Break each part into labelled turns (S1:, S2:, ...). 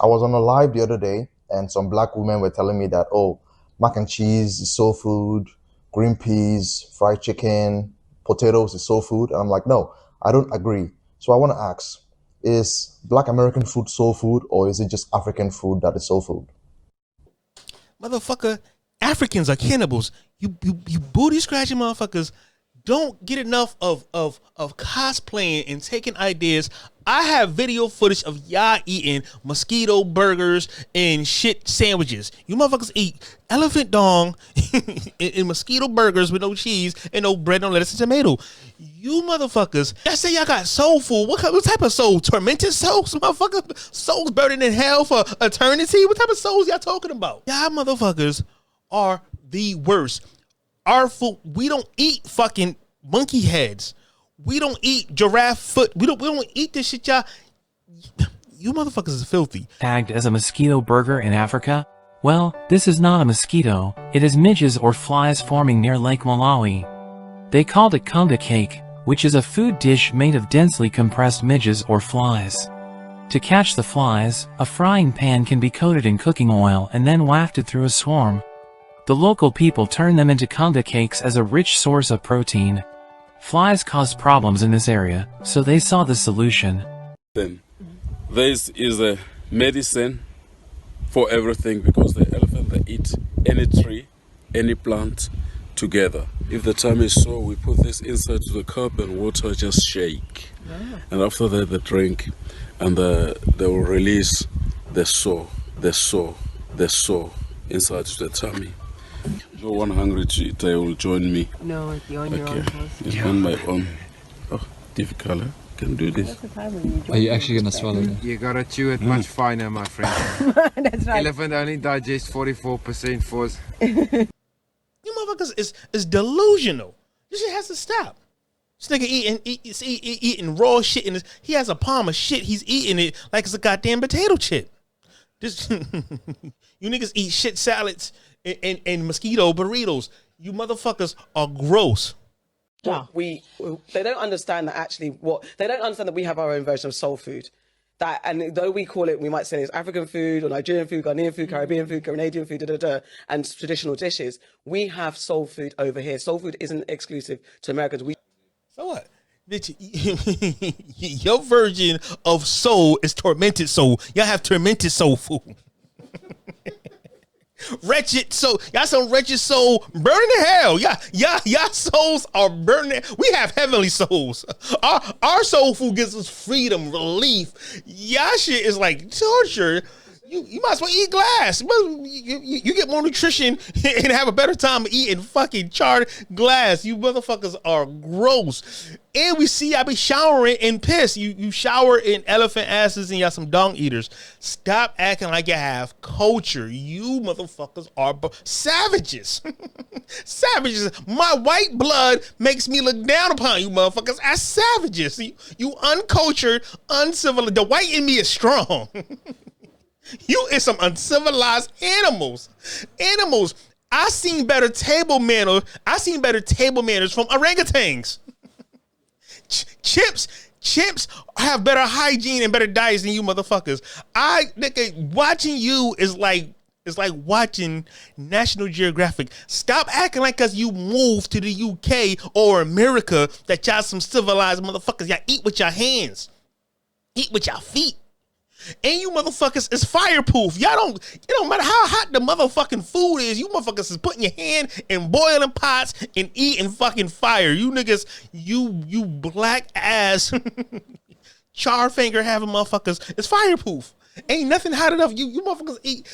S1: I was on a live the other day, and some black women were telling me that, oh, mac and cheese is soul food, green peas, fried chicken, potatoes is soul food. And I'm like, no, I don't agree. So I want to ask, is black American food soul food, or is it just African food that is soul food?
S2: Motherfucker, Africans are cannibals. You booty scratching motherfuckers don't get enough of cosplaying and taking ideas. I have video footage of y'all eating mosquito burgers and shit sandwiches. You motherfuckers eat elephant dong and mosquito burgers with no cheese and no bread, no lettuce and tomato. You motherfuckers, y'all say y'all got soul food. What type of soul? Tormented souls? Motherfucker, souls burning in hell for eternity? What type of souls y'all talking about? Y'all motherfuckers are the worst. Our food, we don't eat fucking monkey heads. We don't eat giraffe foot. We don't eat this shit, y'all. You motherfuckers is filthy.
S3: Tagged as a mosquito burger in Africa? Well, this is not a mosquito. It is midges or flies forming near Lake Malawi. They called it kunda cake, which is a food dish made of densely compressed midges or flies. To catch the flies, a frying pan can be coated in cooking oil and then wafted through a swarm. The local people turn them into kunda cakes as a rich source of protein. Flies cause problems in this area, so they saw the solution.
S4: Then this is a medicine for everything, because the elephant, they eat any tree, any plant together. If the tummy is sore, we put this inside the cup and water just shake. And after that they drink, and they will release the sore inside the tummy. No one hungry to eat, they will join me.
S5: No, you're on your own.
S4: It's on my own. Oh, difficult, huh? Can do this.
S6: Are you actually gonna swallow it?
S7: You gotta chew it much finer, my friend.
S5: That's right.
S7: Elephant only digests 44% force.
S2: You motherfuckers is delusional. This shit has to stop. This nigga eating raw shit, and he has a palm of shit. He's eating it like it's a goddamn potato chip. This you niggas eat shit salads and mosquito burritos. You motherfuckers are gross.
S8: Yeah. They don't understand that they don't understand that we have our own version of soul food. That, and though we call it, we might say it's African food or Nigerian food, Ghanaian food, Caribbean food, Canadian food, and traditional dishes. We have soul food over here. Soul food isn't exclusive to Americans.
S2: So what? Bitch, your version of soul is tormented soul. Y'all have tormented soul food. Wretched soul. Y'all some wretched soul burning in hell. Y'all souls are burning. We have heavenly souls. Our soul food gives us freedom, relief. Y'all shit is like torture. You might as well eat glass. You get more nutrition and have a better time eating fucking charred glass. You motherfuckers are gross. And we see y'all be showering in piss. You shower in elephant asses and y'all some dung eaters. Stop acting like you have culture. You motherfuckers are savages. Savages. My white blood makes me look down upon you motherfuckers as savages. You uncultured, uncivilized. The white in me is strong. You is some uncivilized animals. I seen better table manners from orangutans. Chimps have better hygiene and better diets than you motherfuckers. Watching you is like watching National Geographic. Stop acting like cause you moved to the UK or America that y'all some civilized motherfuckers. Y'all eat with your hands. Eat with your feet. And you motherfuckers is fireproof. It don't matter how hot the motherfucking food is. You motherfuckers is putting your hand in boiling pots and eating fucking fire. You niggas, you black ass charfinger having motherfuckers is fireproof. Ain't nothing hot enough. You motherfuckers eat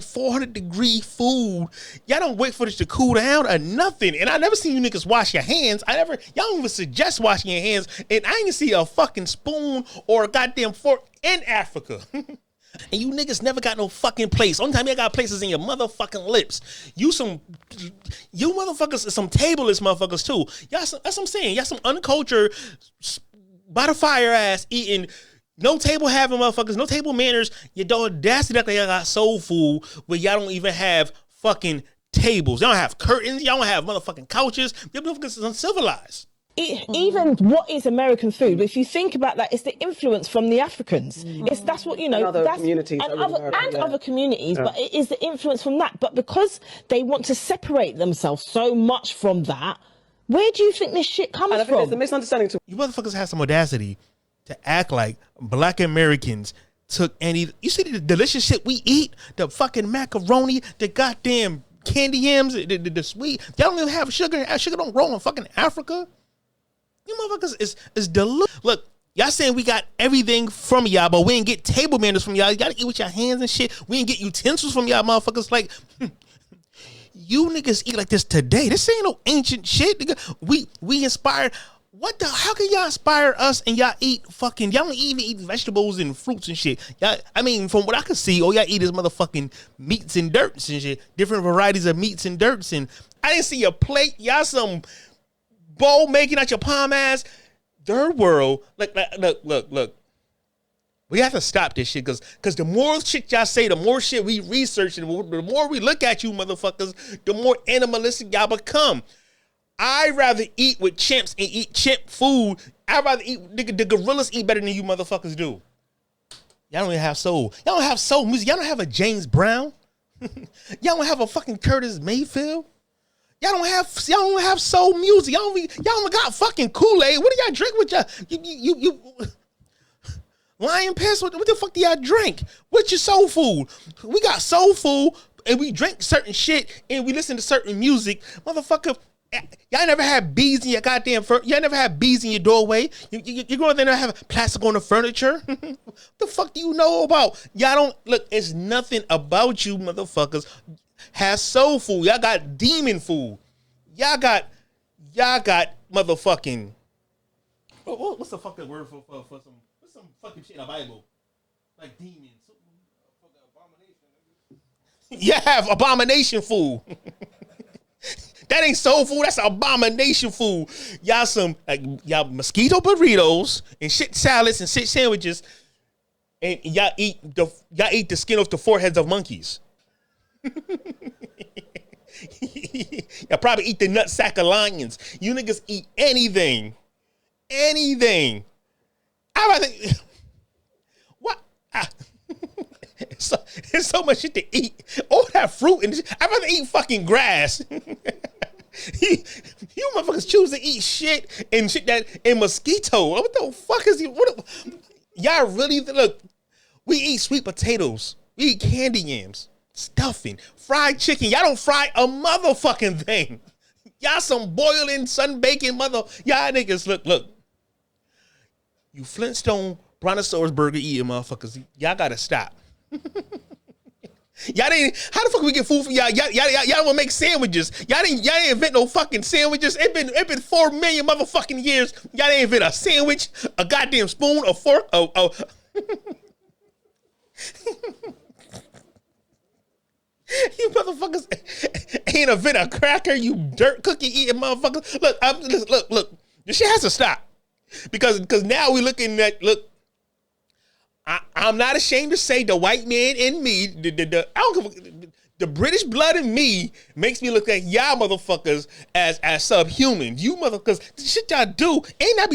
S2: 400-degree food. Y'all don't wait for this to cool down or nothing. And I never seen you niggas wash your hands. Y'all don't even suggest washing your hands. And I ain't see a fucking spoon or a goddamn fork in Africa. And you niggas never got no fucking place. Only time you got places in your motherfucking lips. You motherfuckers is some tableless motherfuckers too. That's what I'm saying. Y'all some uncultured, by the fire ass eating. No table having motherfuckers, no table manners. You don't audacity that y'all got soul food where y'all don't even have fucking tables. Y'all don't have curtains. Y'all don't have motherfucking couches. Y'all motherfuckers is uncivilized.
S5: even what is American food, but if you think about that, it's the influence from the Africans. That's what,
S8: and other communities,
S5: other communities, but it is the influence from that. But because they want to separate themselves so much from that, where do you think this shit comes
S8: and I think
S5: from?
S8: there's a misunderstanding.
S2: You motherfuckers have some audacity to act like Black Americans took any. You see the delicious shit we eat, the fucking macaroni, the goddamn candy yams, the sweet. Y'all don't even have sugar. Sugar don't grow in fucking Africa. You motherfuckers is delicious. Look, y'all saying we got everything from y'all, but we ain't get table manners from y'all. You gotta eat with your hands and shit. We ain't get utensils from y'all motherfuckers. Like, you niggas eat like this today. This ain't no ancient shit, nigga. We inspired. What the? How can y'all inspire us and y'all eat fucking? Y'all don't even eat vegetables and fruits and shit. Y'all, I mean, from what I can see, all y'all eat is motherfucking meats and dirts and shit. Different varieties of meats and dirts. And I didn't see a plate. Y'all some bowl making out your palm ass. Third world. Look. We have to stop this shit because the more shit y'all say, the more shit we research, and the more we look at you motherfuckers, the more animalistic y'all become. I'd rather eat with chimps and eat chimp food. I'd rather eat, nigga, the gorillas eat better than you motherfuckers do. Y'all don't even have soul. Y'all don't have soul music. Y'all don't have a James Brown. Y'all don't have a fucking Curtis Mayfield. Y'all don't have soul music. Y'all don't got fucking Kool-Aid. What do y'all drink with y'all? You lion piss? What the fuck do y'all drink? What's your soul food? We got soul food and we drink certain shit and we listen to certain music. Motherfucker, y'all never had bees in your goddamn y'all never had bees in your doorway. You go there and have plastic on the furniture. What the fuck do you know about? Y'all don't look. It's nothing about you motherfuckers. Has soul food. Y'all got demon food. Y'all got motherfucking. What's the fucking word for some fucking shit in the Bible? Like demons. You have abomination food. That ain't soul food. That's abomination food. Y'all some y'all mosquito burritos and shit salads and shit sandwiches, and y'all eat the skin off the foreheads of monkeys. Y'all probably eat the nut sack of lions. You niggas eat anything. I rather what? There's so much shit to eat. All that fruit and shit. I'd rather eat fucking grass. You motherfuckers choose to eat shit and mosquito. What the fuck is you? Y'all really look? We eat sweet potatoes. We eat candy yams, stuffing, fried chicken. Y'all don't fry a motherfucking thing. Y'all some boiling, sun-baking y'all niggas look. You Flintstone Brontosaurus burger eating motherfuckers. Y'all gotta stop. Y'all didn't. How the fuck we get food from y'all? Y'all want to make sandwiches. Y'all didn't invent no fucking sandwiches. It been 4 million motherfucking years. Y'all didn't invent a sandwich, a goddamn spoon, a fork. You motherfuckers ain't invent a cracker. You dirt cookie eating motherfuckers. Look. This shit has to stop because now we looking at I'm not ashamed to say the white man in me, the British blood in me makes me look like y'all motherfuckers as subhuman. You motherfuckers, the shit y'all do, and I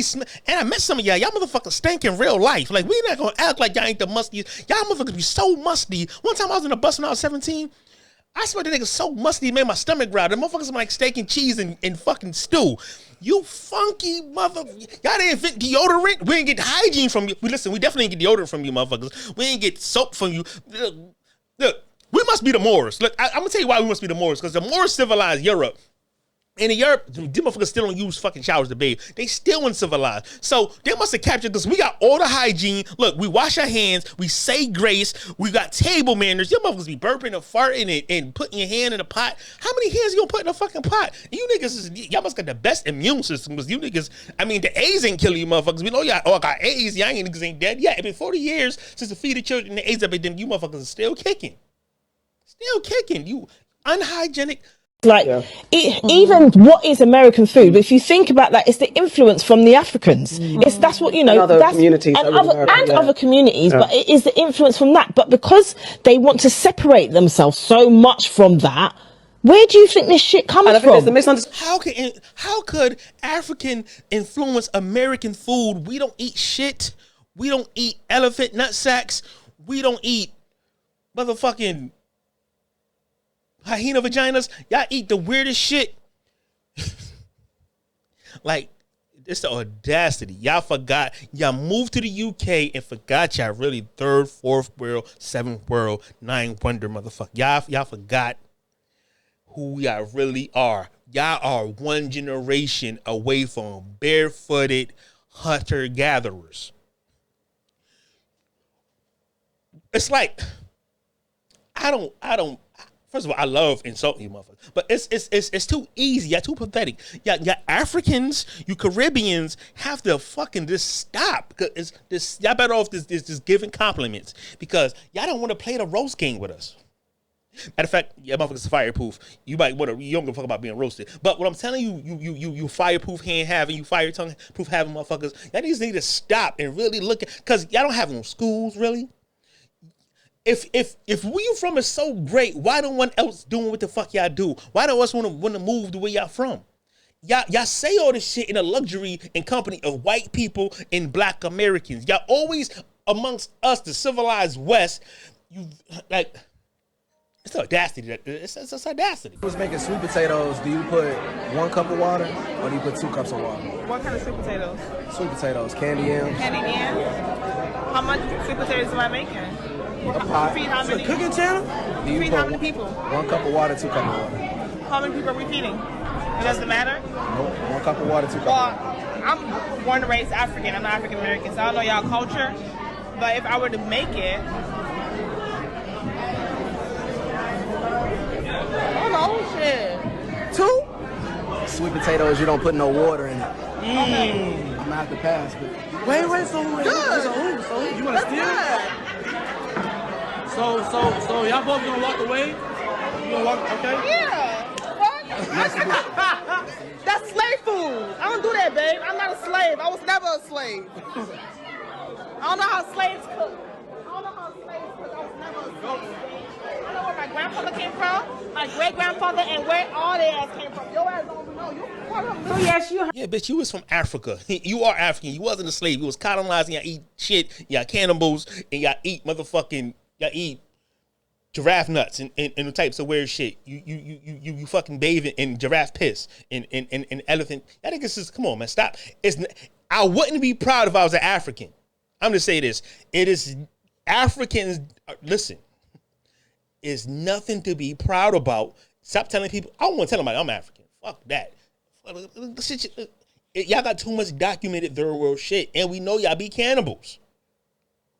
S2: met some of y'all motherfuckers stink in real life. Like, we not gonna act like y'all ain't the mustiest. Y'all motherfuckers be so musty. One time I was in a bus when I was 17. I swear the nigga so musty it made my stomach growl. The motherfuckers like steak and cheese and fucking stew. You funky mother. Y'all didn't invent deodorant. We didn't get hygiene from you. We definitely didn't get deodorant from you motherfuckers. We didn't get soap from you. Look, we must be the Moors. Look, I'm gonna tell you why we must be the Moors. Because the Moors civilized Europe. And in Europe, them motherfuckers still don't use fucking showers to bathe. They still uncivilized. So they must have captured because we got all the hygiene. Look, we wash our hands. We say grace. We got table manners. You motherfuckers be burping and farting and putting your hand in a pot. How many hands you gonna put in a fucking pot? You niggas, y'all must got the best immune system because you niggas, I mean, the AIDS ain't killing you motherfuckers. We know y'all all got AIDS. Y'all niggas ain't dead. Yeah, it's been 40 years since the feed the children the AIDS epidemic. You motherfuckers are still kicking. You unhygienic.
S5: Like, even what is American food, but if you think about that, it's the influence from the Africans. That's what,
S8: and other communities,
S5: other communities, but it is the influence from that. But because they want to separate themselves so much from that, Where do you think this shit comes
S8: And I think there's
S5: from?
S8: the misunderstanding.
S2: How could African influence American food? We don't eat shit. We don't eat elephant nut sacks. We don't eat motherfucking hyena vaginas. Y'all eat the weirdest shit. Like, it's the audacity. Y'all forgot. Y'all moved to the UK and forgot y'all really third, fourth world, seventh world, ninth wonder motherfucker. Y'all forgot who y'all really are. Y'all are one generation away from barefooted hunter-gatherers. It's like, I don't. First of all, I love insulting you, motherfuckers, but it's too easy. Y'all too pathetic. Y'all Africans, you Caribbeans have to fucking just stop. Cause it's this. Y'all better off just giving compliments because y'all don't want to play the roast game with us. Matter of fact, yeah, motherfuckers fireproof. You might want to. You don't give a fuck about being roasted. But what I'm telling you, you fireproof hand having, you fire tongue proof having motherfuckers. Y'all just need to stop and really look at, because y'all don't have no schools really. If where you from is so great, why don't one else doing what the fuck y'all do? Why don't us want to move the way y'all from? Y'all say all this shit in a luxury and company of white people and black Americans. Y'all always amongst us, the civilized West. You like, it's audacity. It's audacity.
S9: Was making sweet potatoes. Do you put 1 cup of water or do you put 2 cups of water?
S10: What kind of sweet potatoes?
S9: Sweet potatoes, candy yams.
S10: Candy yams. How much sweet potatoes am I making?
S9: A pot.
S10: Feed how many?
S9: It's a cooking channel? Do you
S10: feed
S9: put
S10: how many people?
S9: 1 cup of water, 2 cups of water.
S10: How many people are we feeding? It doesn't matter?
S9: Nope. 1 cup of water, 2 cups of water.
S10: I'm born and raised African. I'm not African American, so I don't know y'all culture. But if I were to make it, I don't know, shit. 2?
S9: Sweet potatoes, you don't put no water in it.
S10: Okay.
S9: I'm gonna have to pass. But
S10: Wait,
S9: so you wanna steal?
S11: So y'all both gonna walk away? You gonna walk? Okay.
S10: Yeah. What? That's slave food. I don't do that, babe. I'm not a slave. I was never a slave. I don't know how slaves cook. I was never a slave. I know where my grandfather came from, my great grandfather, and where all their ass came from. Your ass don't know. You part of them. So yes, you.
S2: Yeah, bitch, you was from Africa. You are African. You wasn't a slave. You was colonizing. Y'all eat shit. Y'all cannibals, and y'all eat y'all eat giraffe nuts and the types of weird shit. You fucking bathe in giraffe piss and elephant. I think it's just, come on, man, stop. I wouldn't be proud if I was an African. I'm gonna say this. It is Africans. Listen, it's nothing to be proud about. Stop telling people. I don't want to tell them I'm African. Fuck that. Y'all got too much documented third world shit, and we know y'all be cannibals.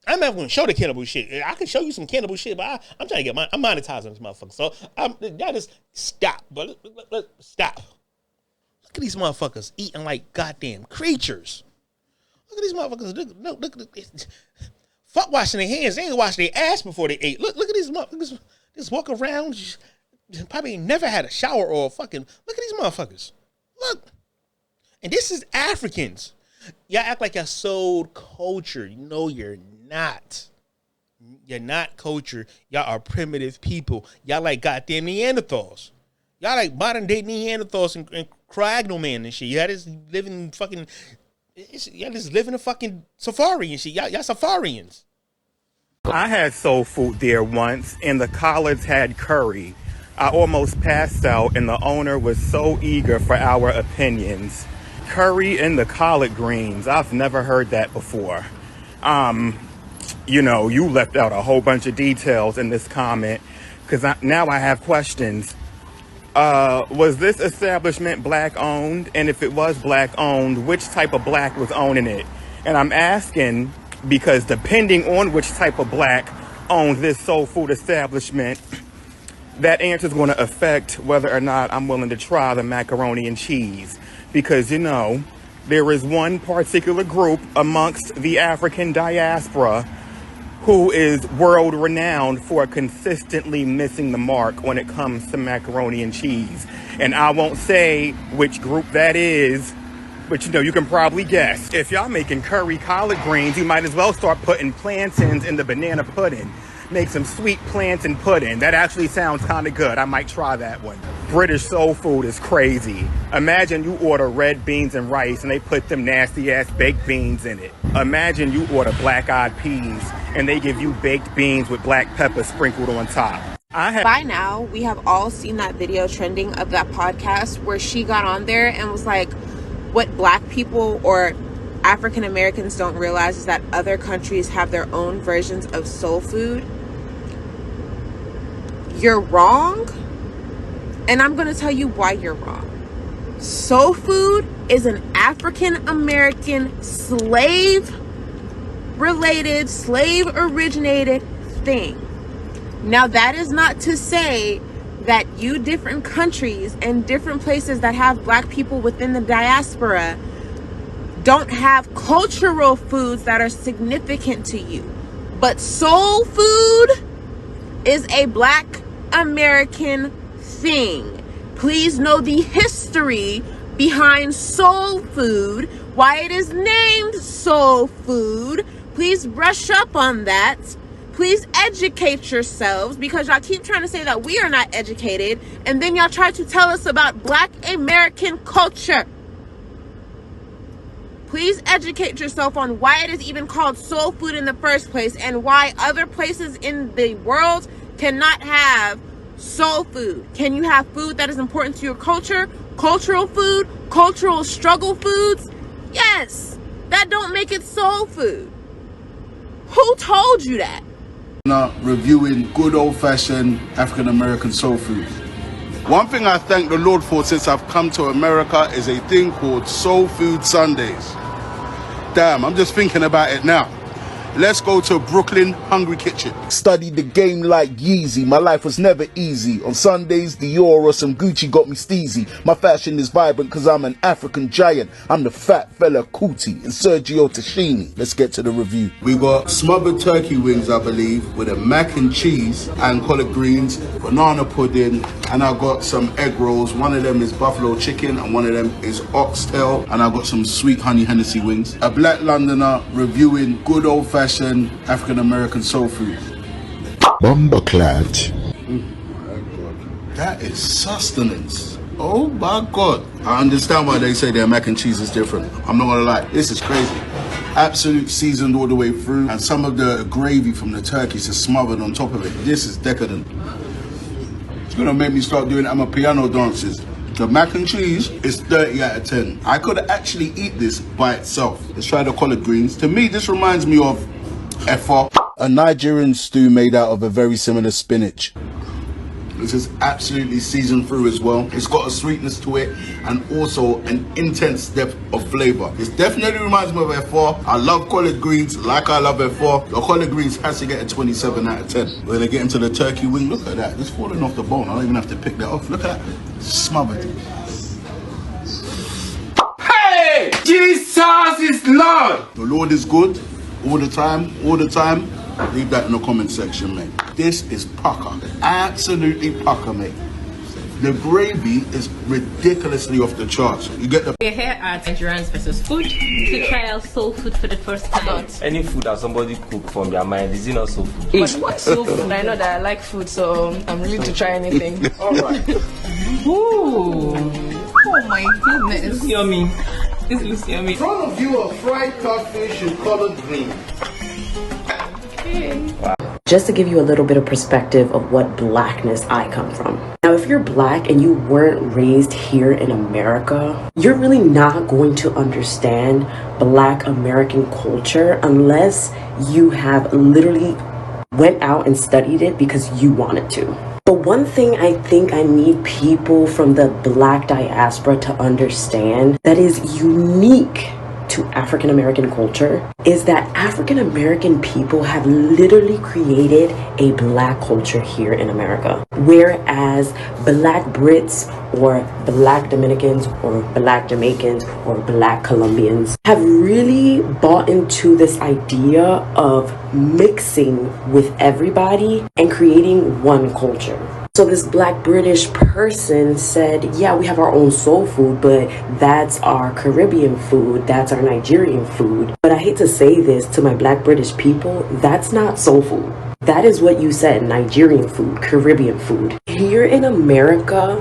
S2: I'm not going to show the cannibal shit. I can show you some cannibal shit, but I'm trying to get I'm monetizing this motherfucker. So y'all just stop. But stop. Look at these motherfuckers eating like goddamn creatures. Look at these motherfuckers. Look at this. Fuck washing their hands. They ain't wash their ass before they ate. Look at these motherfuckers. Just walk around. Probably never had a shower or a fucking. Look at these motherfuckers. Look. And this is Africans. Y'all act like y'all sold culture. No, you're not. You're not culture. Y'all are primitive people. Y'all like goddamn Neanderthals. Y'all like modern day Neanderthals and Cragno man and shit. Y'all just living fucking. Y'all just living a fucking safari and shit. Y'all safarians.
S12: I had soul food there once, and the collards had curry. I almost passed out, and the owner was so eager for our opinions. Curry and the collard greens. I've never heard that before. You know, you left out a whole bunch of details in this comment because now I have questions. Was this establishment black owned? And if it was black owned, which type of black was owning it? And I'm asking because depending on which type of black owned this soul food establishment, that answer is going to affect whether or not I'm willing to try the macaroni and cheese. Because, you know, there is one particular group amongst the African diaspora who is world renowned for consistently missing the mark when it comes to macaroni and cheese. And I won't say which group that is, but, you know, you can probably guess. If y'all making curry collard greens, you might as well start putting plantains in the banana pudding. Make some sweet plantain pudding. That actually sounds kind of good. I might try that one. British soul food is crazy. Imagine you order red beans and rice and they put them nasty ass baked beans in it. Imagine you order black eyed peas and they give you baked beans with black pepper sprinkled on top.
S13: By now, we have all seen that video trending of that podcast where she got on there and was like, what black people or African Americans don't realize is that other countries have their own versions of soul food. You're wrong, and I'm going to tell you why you're wrong. Soul food is an African American slave originated thing. Now, that is not to say that you different countries and different places that have black people within the diaspora don't have cultural foods that are significant to you. But soul food is a black American thing. Please know the history behind soul food, why it is named soul food. Please brush up on that. Please educate yourselves, because y'all keep trying to say that we are not educated, and then y'all try to tell us about black American culture. Please educate yourself on why it is even called soul food in the first place, and why other places in the world cannot have soul food. Can you have food that is important to your culture? Cultural food? Cultural struggle foods? Yes. That don't make it soul food. Who told you that?
S14: Reviewing good old-fashioned African-American soul food. One thing I thank the Lord for since I've come to America is a thing called Soul Food Sundays. Damn, I'm just thinking about it now. Let's go to Brooklyn Hungry Kitchen. Studied the game like Yeezy. My life was never easy. On Sundays, Dior or some Gucci got me steezy. My fashion is vibrant because I'm an African giant. I'm the fat fella Kuti and Sergio Tashini. Let's get to the review. We got smothered turkey wings, I believe, with a mac and cheese and collard greens, banana pudding, and I got some egg rolls. One of them is buffalo chicken and one of them is oxtail, and I got some sweet honey Hennessy wings. A black Londoner reviewing good old-fashioned African-American soul food.
S15: Bomberclad.
S14: That is sustenance. Oh my God. I understand why they say their mac and cheese is different. I'm not gonna lie, this is crazy. Absolute seasoned all the way through, and some of the gravy from the turkeys is smothered on top of it. This is decadent. It's gonna make me start doing Amapiano dances. The mac and cheese is 30 out of 10. I could actually eat this by itself. Let's try the collard greens. To me, this reminds me of efo, a Nigerian stew made out of a very similar spinach. This is absolutely seasoned through as well. It's got a sweetness to it and also an intense depth of flavor. This definitely reminds me of efo. I love collard greens like I love efo. The collard greens has to get a 27 out of 10. When I get into the turkey wing, look at that. It's falling off the bone. I don't even have to pick that off. Look at that. Smothered.
S7: Hey! Jesus is Lord!
S14: The Lord is good all the time, all the time. Leave that in the comment section, mate. This is pucker. Absolutely pucker, mate. The gravy is ridiculously off the charts. You get the...
S16: We're here at Nigerians versus Food to try out soul food for the first time.
S17: Any food that somebody cook from their mind, is it not soul food?
S16: But what's soul food? I know that I like food, so I'm willing to try anything.
S14: Alright.
S16: Ooh. Oh my goodness.
S17: It's yummy. This looks yummy.
S14: In front of you, a fried catfish in collard green.
S16: Wow.
S18: Just to give you a little bit of perspective of what blackness I come from. Now, if you're black and you weren't raised here in America, you're really not going to understand black American culture unless you have literally went out and studied it because you wanted to. But one thing I think I need people from the black diaspora to understand that is unique to African American culture is that African American people have literally created a black culture here in America. Whereas black Brits or black Dominicans or black Jamaicans or black Colombians have really bought into this idea of mixing with everybody and creating one culture. So this black British person said, yeah, we have our own soul food, but that's our Caribbean food, that's our Nigerian food. But I hate to say this to my black British people, that's not soul food. That is what you said, Nigerian food, Caribbean food. Here in America,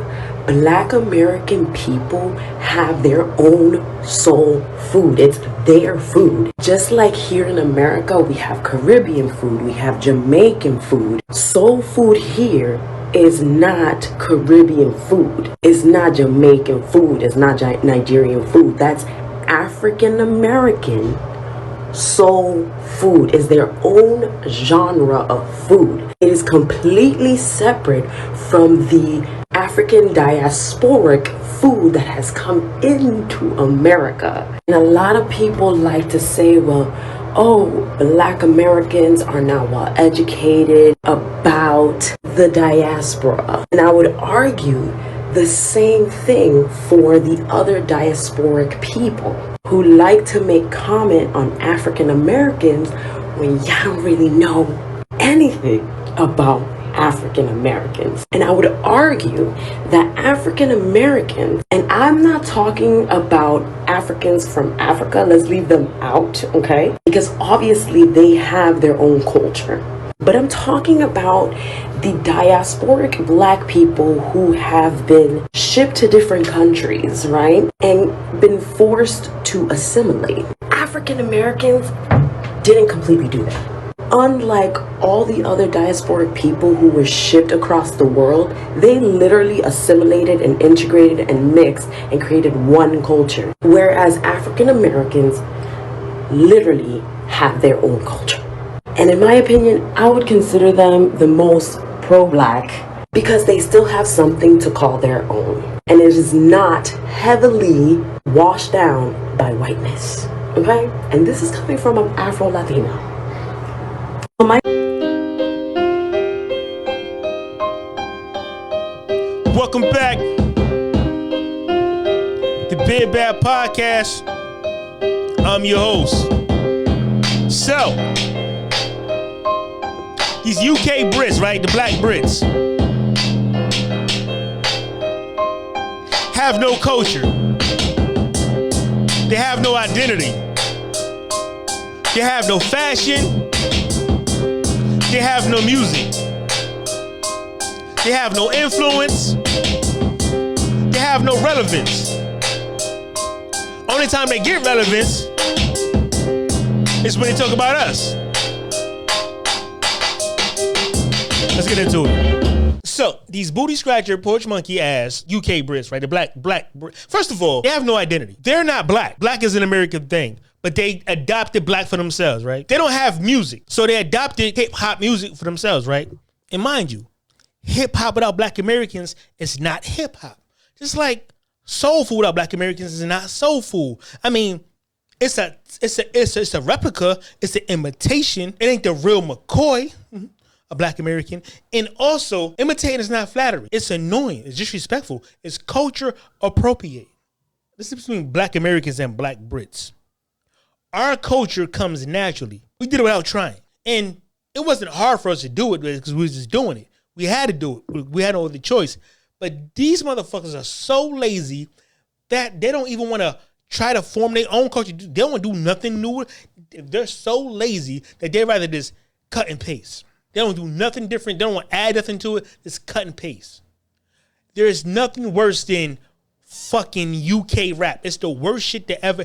S18: Black American people have their own soul food. It's their food. Just like here in America, we have Caribbean food, we have Jamaican food. Soul food here is not Caribbean food. It's not Jamaican food. It's not Nigerian food. That's African American soul food. Is their own genre of food. It is completely separate from the African diasporic food that has come into America. And a lot of people like to say, well, oh, Black Americans are not well educated about the diaspora. And I would argue the same thing for the other diasporic people who like to make comment on African Americans when y'all don't really know anything about African Americans. And I would argue that African Americans, and I'm not talking about Africans from Africa, let's leave them out, okay? Because obviously they have their own culture. But I'm talking about the diasporic Black people who have been shipped to different countries, right? And been forced to assimilate. African Americans didn't completely do that. Unlike all the other diasporic people who were shipped across the world, they literally assimilated and integrated and mixed and created one culture. Whereas African Americans literally have their own culture. And in my opinion, I would consider them the most pro-Black because they still have something to call their own. And it is not heavily washed down by whiteness, okay? And this is coming from an Afro-Latina.
S2: Welcome back to Big Bad Podcast. I'm your host. So, these UK Brits, right? The Black Brits have no culture. They have no identity. They have no fashion. They have no music. They have no influence. They have no relevance. Only time they get relevance is when they talk about us. Let's get into it. So, these booty scratcher, porch monkey ass UK Brits, right? The black. First of all, they have no identity. They're not black. Black is an American thing. But they adopted black for themselves, right? They don't have music. So they adopted hip hop music for themselves, right? And mind you, hip hop without Black Americans is not hip hop. Just like soul food without Black Americans is not soul food. I mean, it's a replica. It's an imitation. It ain't the real McCoy, a Black American. And also, imitating is not flattering. It's annoying. It's disrespectful. It's culture appropriate. This is between Black Americans and Black Brits. Our culture comes naturally. We did it without trying. And it wasn't hard for us to do it because we were just doing it. We had to do it. We had no other choice. But these motherfuckers are so lazy that they don't even want to try to form their own culture. They don't want to do nothing new. They're so lazy that they'd rather just cut and paste. They don't do nothing different. They don't want to add nothing to it. Just cut and paste. There's nothing worse than fucking UK rap. It's the worst shit that ever.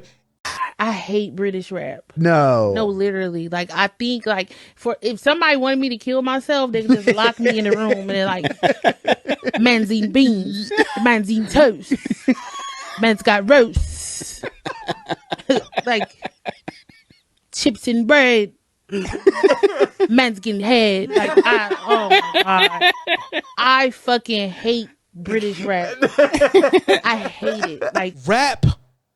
S15: I hate British rap.
S19: No,
S15: literally. Like, I think, like, if somebody wanted me to kill myself, they could just lock me in the room and they're like, man's eating beans, man's eating toast, man's got roast, like chips and bread, man's getting head. Like, oh my God, I fucking hate British rap. I hate it. Like,
S2: rap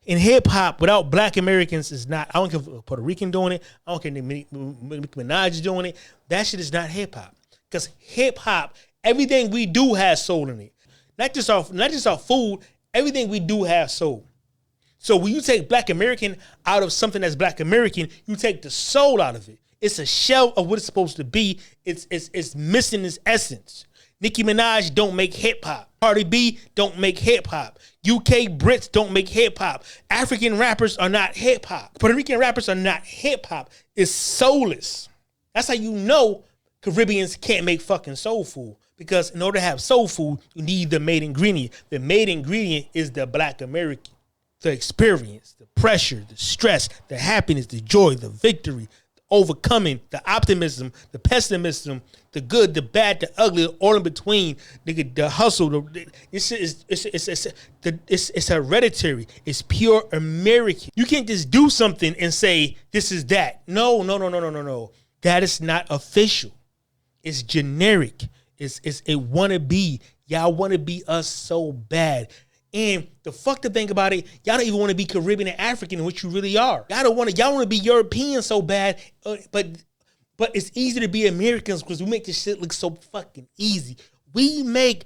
S2: and hip hop without Black Americans is not. I don't care if Puerto Rican doing it. I don't care if Nicki Minaj is doing it. That shit is not hip hop. Because hip hop, everything we do has soul in it. Not just our food. Everything we do has soul. So when you take Black American out of something that's Black American, you take the soul out of it. It's a shell of what it's supposed to be. It's missing its essence. Nicki Minaj don't make hip hop. Cardi B don't make hip hop. UK Brits don't make hip hop. African rappers are not hip hop. Puerto Rican rappers are not hip hop. It's soulless. That's how you know Caribbeans can't make fucking soul food. Because in order to have soul food, you need the main ingredient. The main ingredient is the Black American. The experience, the pressure, the stress, the happiness, the joy, the victory, the overcoming, the optimism, the pessimism, the good, the bad, the ugly, all in between. Nigga, the hustle. It's hereditary. It's pure American. You can't just do something and say this is that. No. That is not official. It's generic. It's a wannabe. Y'all want to be us so bad. And the fucked up thing about it, y'all don't even want to be Caribbean and African, which you really are. Y'all want to be European so bad, but it's easy to be Americans because we make this shit look so fucking easy. We make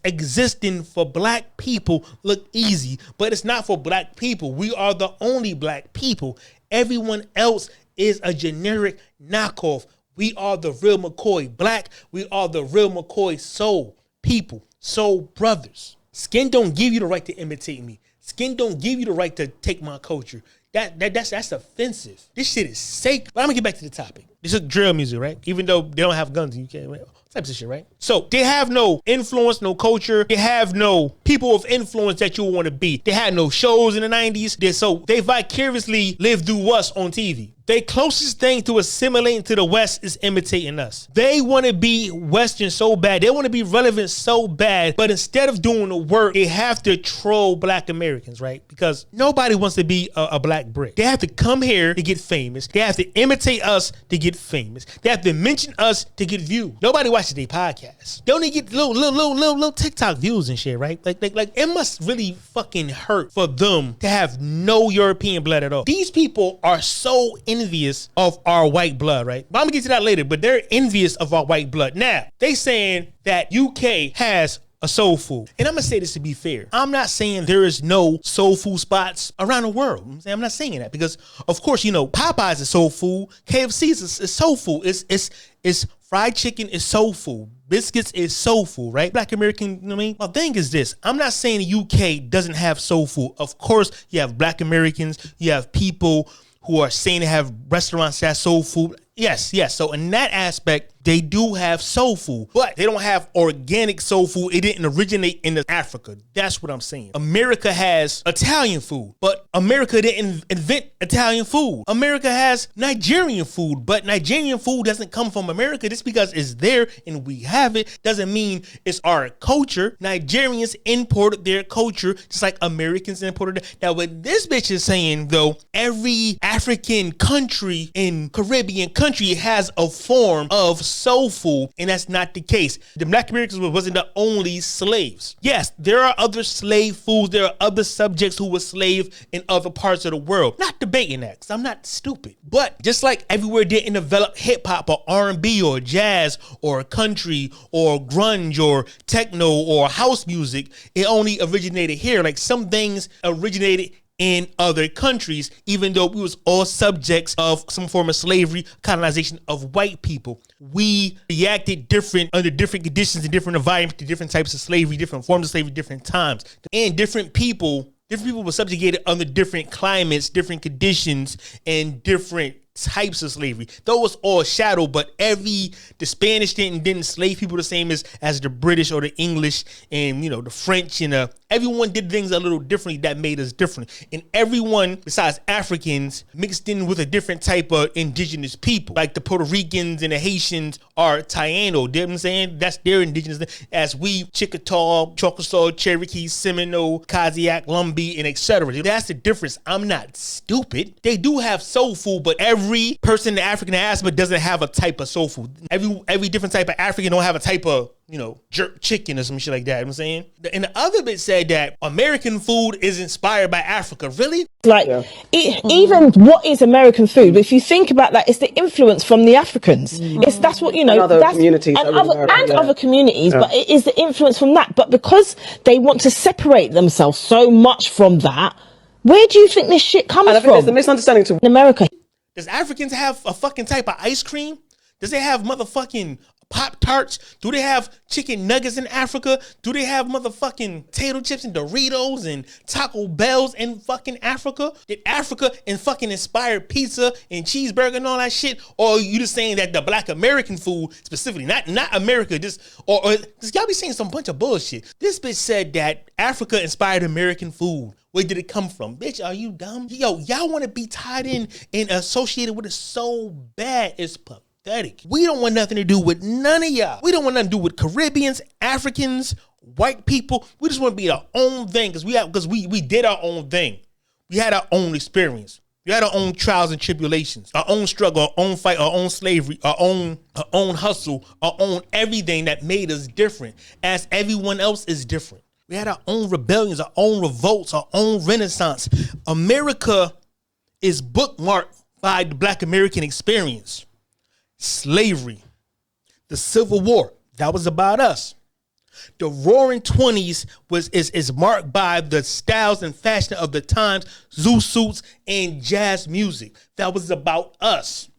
S2: existing for black people look easy, but it's not for black people. We are the only black people. Everyone else is a generic knockoff. We are the real McCoy Black. We are the real McCoy soul people, soul brothers. Skin don't give you the right to imitate me. Skin don't give you the right to take my culture. That's offensive. This shit is sacred. But I'm gonna get back to the topic. This is drill music, right? Even though they don't have guns in the UK, right? Types of shit, right? So they have no influence, no culture. They have no people of influence that you want to be. They had no shows in the 90s. So they vicariously live through us on TV. Their closest thing to assimilating to the West is imitating us. They want to be Western so bad. They want to be relevant so bad. But instead of doing the work, they have to troll Black Americans, right? Because nobody wants to be a black Brit. They have to come here to get famous. They have to imitate us to get famous. They have to mention us to get views. Nobody watches their podcasts. They only get little TikTok views and shit, right? Like it must really fucking hurt for them to have no European blood at all. These people are so envious of our white blood, right? But I'm gonna get to that later, but they're envious of our white blood. Now, they saying that UK has a soul food. And I'm gonna say this to be fair. I'm not saying there is no soul food spots around the world. I'm not saying that because, of course, you know, Popeyes is soul food. KFC is soul food. It's fried chicken is soul food. Biscuits is soul food, right? Black American, you know what I mean? My thing is this. I'm not saying the UK doesn't have soul food. Of course, you have Black Americans. You have people who are saying they have restaurants that have soul food. Yes. So in that aspect, they do have soul food, but they don't have organic soul food. It didn't originate in Africa. That's what I'm saying. America has Italian food, but America didn't invent Italian food. America has Nigerian food, but Nigerian food doesn't come from America. Just because it's there and we have it doesn't mean it's our culture. Nigerians imported their culture just like Americans imported it. Now, what this bitch is saying, though, every African country and Caribbean country has a form of soul food, and that's not the case. The Black Americans wasn't the only slaves. Yes, there are other slave foods. There are other subjects who were slaves in other parts of the world. Not debating that, because I'm not stupid. But just like everywhere didn't develop hip hop or R&B or jazz or country or grunge or techno or house music, it only originated here. Like some things originated in other countries, even though we was all subjects of some form of slavery, colonization of white people. We reacted different under different conditions and different environments to different types of slavery, different forms of slavery, different times. And different people were subjugated under different climates, different conditions, and different types of slavery. Though it's all shadow, but the Spanish didn't enslave people the same as the British or the English and, you know, the French, and everyone did things a little differently that made us different. And everyone besides Africans mixed in with a different type of indigenous people, like the Puerto Ricans and the Haitians are Taino. You know what I'm saying? That's their indigenous, as we Chickasaw, Choctaw, Cherokee, Seminole, Kazakh, Lumbee, and etc. That's the difference. I'm not stupid. They do have soul food, but every person in the African diaspora doesn't have a type of soul food. Every different type of African don't have a type of, you know, jerk chicken or some shit like that. You know what I'm saying? And the other bit said that American food is inspired by Africa. Really?
S5: Even what is American food? But if you think about that, it's the influence from the Africans. That's what, you know,
S8: and other communities,
S5: other communities. But it is the influence from that. But because they want to separate themselves so much from that, where do you think this shit comes from?
S8: I think there's a misunderstanding
S5: in America.
S2: Does Africans have a fucking type of ice cream? Does they have motherfucking Pop-Tarts? Do they have chicken nuggets in Africa? Do they have motherfucking potato chips and Doritos and Taco Bells in fucking Africa? Did Africa and fucking inspire pizza and cheeseburger and all that shit? Or are you just saying that the Black American food specifically, not America, just or y'all be saying some bunch of bullshit. This bitch said that Africa inspired American food. Where did it come from? Bitch, are you dumb? Yo, y'all want to be tied in and associated with it so bad. It's pathetic. We don't want nothing to do with none of y'all. We don't want nothing to do with Caribbeans, Africans, white people. We just want to be our own thing because we did our own thing. We had our own experience. We had our own trials and tribulations, our own struggle, our own fight, our own slavery, our own hustle, our own everything that made us different as everyone else is different. We had our own rebellions, our own revolts, our own renaissance. America is bookmarked by the Black American experience. Slavery, the Civil War, that was about us. The Roaring 20s is marked by the styles and fashion of the times, zoo suits and jazz music. That was about us.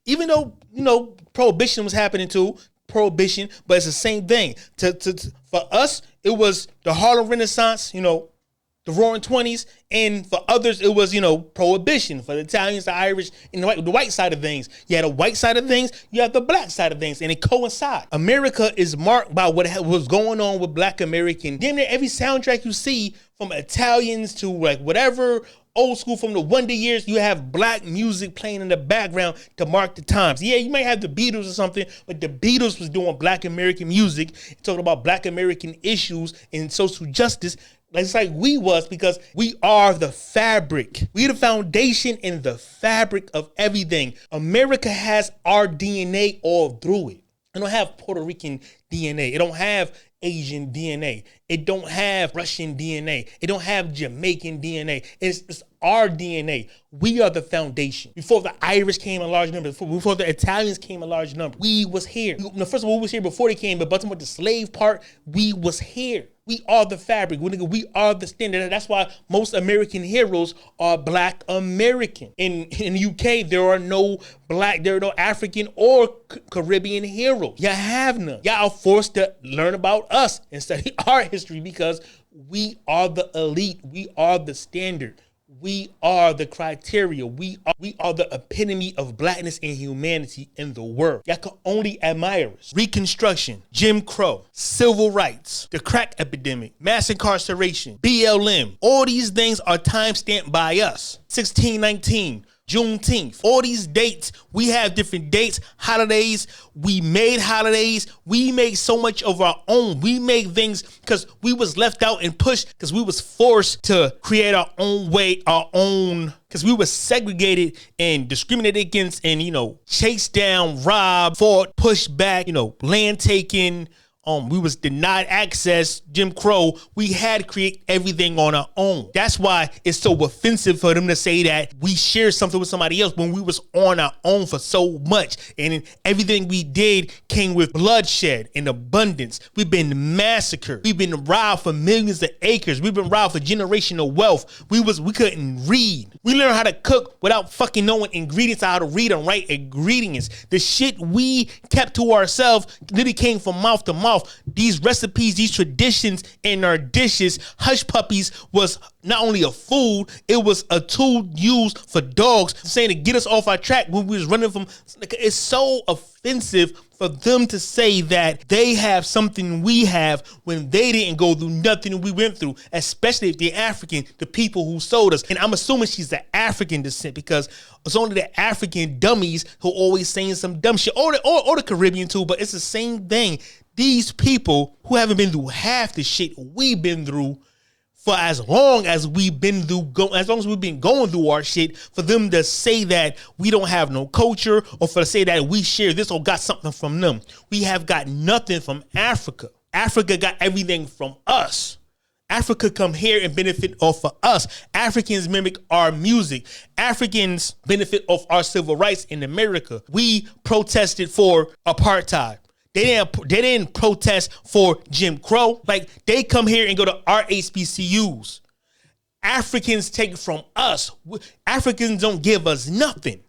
S2: Even though, Prohibition was happening too, but it's the same thing. For us, it was the Harlem Renaissance, the Roaring 20s, and for others, it was, Prohibition. For the Italians, the Irish, and the white side of things. You had the white side of things, you have the black side of things, and it coincides. America is marked by what was going on with Black American. Damn near every soundtrack you see, from Italians to like whatever old school, from the Wonder Years, you have black music playing in the background to mark the times. Yeah, you might have the Beatles or something, but the Beatles was doing Black American music, talking about Black American issues and social justice. It's like we was, because we are the fabric. We the foundation and the fabric of everything. America has our DNA all through it. It don't have Puerto Rican DNA. It don't have Asian DNA. It don't have Russian DNA. It don't have Jamaican DNA. It's our DNA. We are the foundation. Before the Irish came in large numbers, before the Italians came in large numbers, we was here. First of all, we was here before they came, but talking about the slave part, we was here. We are the fabric. We are the standard. That's why most American heroes are Black American. In the UK, there are no African or Caribbean heroes. You have none. Y'all are forced to learn about us and study our history because we are the elite. We are the standard. We are the criteria. We are the epitome of blackness and humanity in the world. Y'all can only admire us. Reconstruction, Jim Crow, civil rights, the crack epidemic, mass incarceration, BLM. All these things are time-stamped by us. 1619. Juneteenth, all these dates, we have different dates, holidays. We made holidays. We made so much of our own. We made things because we was left out and pushed because we was forced to create our own way, our own, because we were segregated and discriminated against and, chased down, robbed, fought, pushed back, land taken. We was denied access, Jim Crow. We had to create everything on our own. That's why it's so offensive for them to say that we shared something with somebody else when we was on our own for so much. And everything we did came with bloodshed and abundance. We've been massacred. We've been robbed for millions of acres. We've been robbed for generational wealth. We couldn't read. We learned how to cook without fucking knowing ingredients, how to read and write ingredients. The shit we kept to ourselves literally came from mouth to mouth. These recipes, these traditions in our dishes, hush puppies was not only a food, it was a tool used for dogs, saying to get us off our track when we was running from. It's so offensive for them to say that they have something we have when they didn't go through nothing we went through, especially if they're African, the people who sold us. And I'm assuming she's the African descent because it's only the African dummies who always saying some dumb shit, or the Caribbean too, but it's the same thing. These people who haven't been through half the shit we've been through for as long as we've been through, as long as we've been going through our shit, for them to say that we don't have no culture, or for to say that we share this or got something from them. We have got nothing from Africa. Africa got everything from us. Africa come here and benefit off of us. Africans mimic our music. Africans benefit off our civil rights in America. We protested for apartheid. They didn't protest for Jim Crow. Like, they come here and go to our HBCUs. Africans take it from us. Africans don't give us nothing.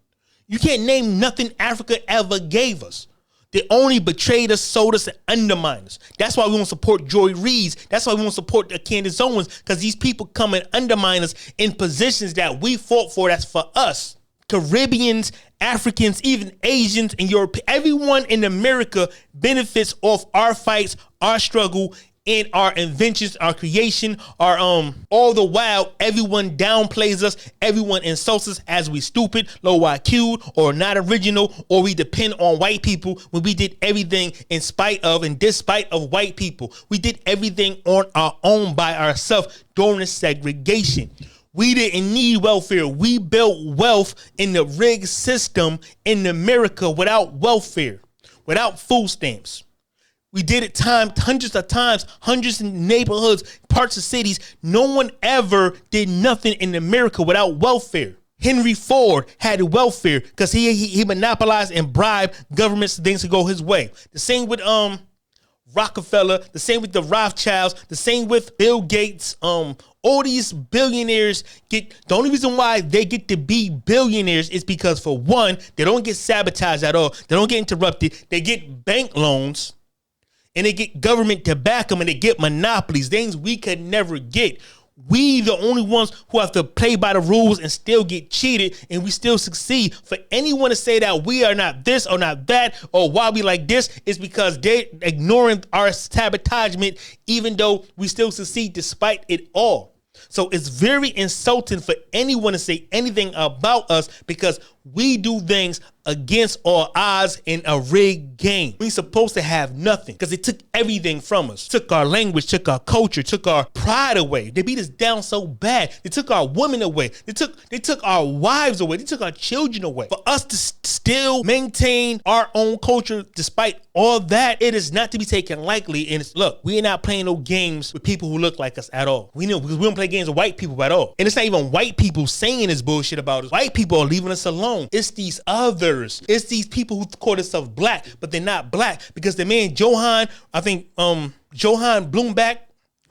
S2: You can't name nothing Africa ever gave us. They only betrayed us, sold us, and undermined us. That's why we won't support Joy Reid's. That's why we won't support the Candace Owens, because these people come and undermine us in positions that we fought for. That's for us. Caribbeans, Africans, even Asians and Europe, everyone in America benefits off our fights, our struggle, and our inventions, our creation, our all the while everyone downplays us, everyone insults us as we stupid, low IQ, or not original, or we depend on white people when we did everything in spite of and despite of white people. We did everything on our own by ourselves during the segregation. We didn't need welfare. We built wealth in the rigged system in America without welfare, without food stamps. We did it hundreds of times, hundreds in neighborhoods, parts of cities. No one ever did nothing in America without welfare. Henry Ford had welfare because he monopolized and bribed governments so things to go his way. The same with Rockefeller, the same with the Rothschilds, the same with Bill Gates. All these billionaires the only reason why they get to be billionaires is because, for one, they don't get sabotaged at all. They don't get interrupted. They get bank loans. And they get government to back them, and they get monopolies, things we could never get. We the only ones who have to play by the rules and still get cheated, and we still succeed. For anyone to say that we are not this or not that, or why we like this, is because they're ignoring our sabotagement, even though we still succeed despite it all. So it's very insulting for anyone to say anything about us, because we do things against all odds in a rigged game. We supposed to have nothing because they took everything from us. Took our language, took our culture, took our pride away. They beat us down so bad. They took our women away. They took our wives away. They took our children away. For us to still maintain our own culture despite all that, it is not to be taken lightly. And look, we are not playing no games with people who look like us at all. We know, because we don't play games with white people at all. And it's not even white people saying this bullshit about us. White people are leaving us alone. It's these others. It's these people who call themselves black, but they're not black, because the man Johann Bloomback,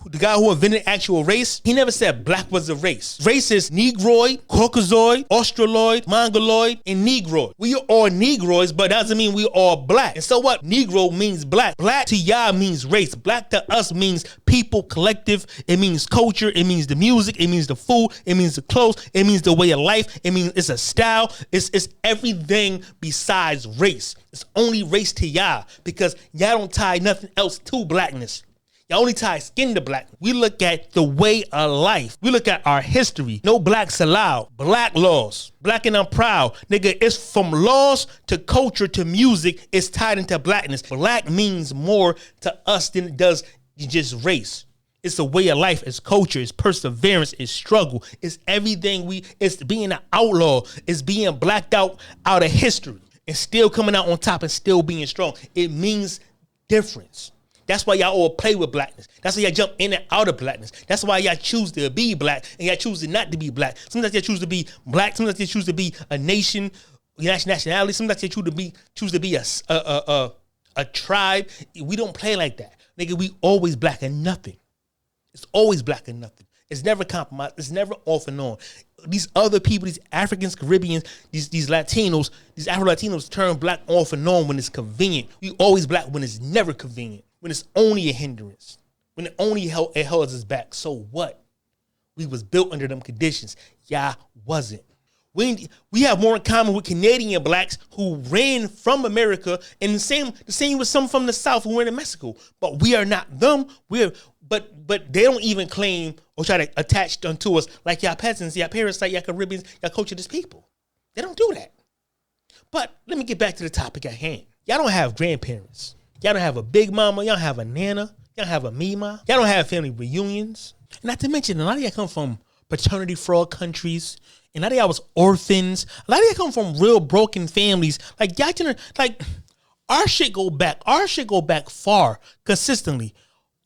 S2: the guy who invented actual race, he never said black was a race. Race is Negroid, Caucasoid, Australoid, Mongoloid, and Negroid. We are all Negroids, but that doesn't mean we are all black. And so what? Negro means black. Black to y'all means race. Black to us means people, collective. It means culture. It means the music. It means the food. It means the clothes. It means the way of life. It means it's a style. It's everything besides race. It's only race to y'all, because y'all don't tie nothing else to blackness. Y'all only tie skin to black. We look at the way of life. We look at our history. No blacks allowed. Black laws. Black and I'm proud. Nigga, it's from laws to culture to music. It's tied into blackness. Black means more to us than it does just race. It's a way of life. It's culture. It's perseverance. It's struggle. It's everything it's being an outlaw. It's being blacked out of history and still coming out on top and still being strong. It means difference. That's why y'all all play with blackness. That's why y'all jump in and out of blackness. That's why y'all choose to be black and y'all choose to not to be black. Sometimes y'all choose to be black. Sometimes y'all choose to be a nation, nationality. Sometimes y'all choose to be a tribe. We don't play like that. Nigga, we always black and nothing. It's always black and nothing. It's never compromised. It's never off and on. These other people, these Africans, Caribbeans, these Latinos, these Afro-Latinos turn black off and on when it's convenient. We always black when it's never convenient. When it's only a hindrance, when it only held us back. So what? We was built under them conditions. Y'all wasn't. We have more in common with Canadian blacks who ran from America, and the same with some from the South who went to Mexico. But we are not them. But they don't even claim or try to attach unto us like y'all peasants, y'all parasites, y'all Caribbeans, y'all cultureless people. They don't do that. But let me get back to the topic at hand. Y'all don't have grandparents. Y'all don't have a big mama. Y'all don't have a nana. Y'all don't have a mima. Y'all don't have family reunions. And not to mention, a lot of y'all come from paternity fraud countries. And a lot of y'all was orphans. A lot of y'all come from real broken families. Like y'all, like our shit go back. Our shit go back far consistently.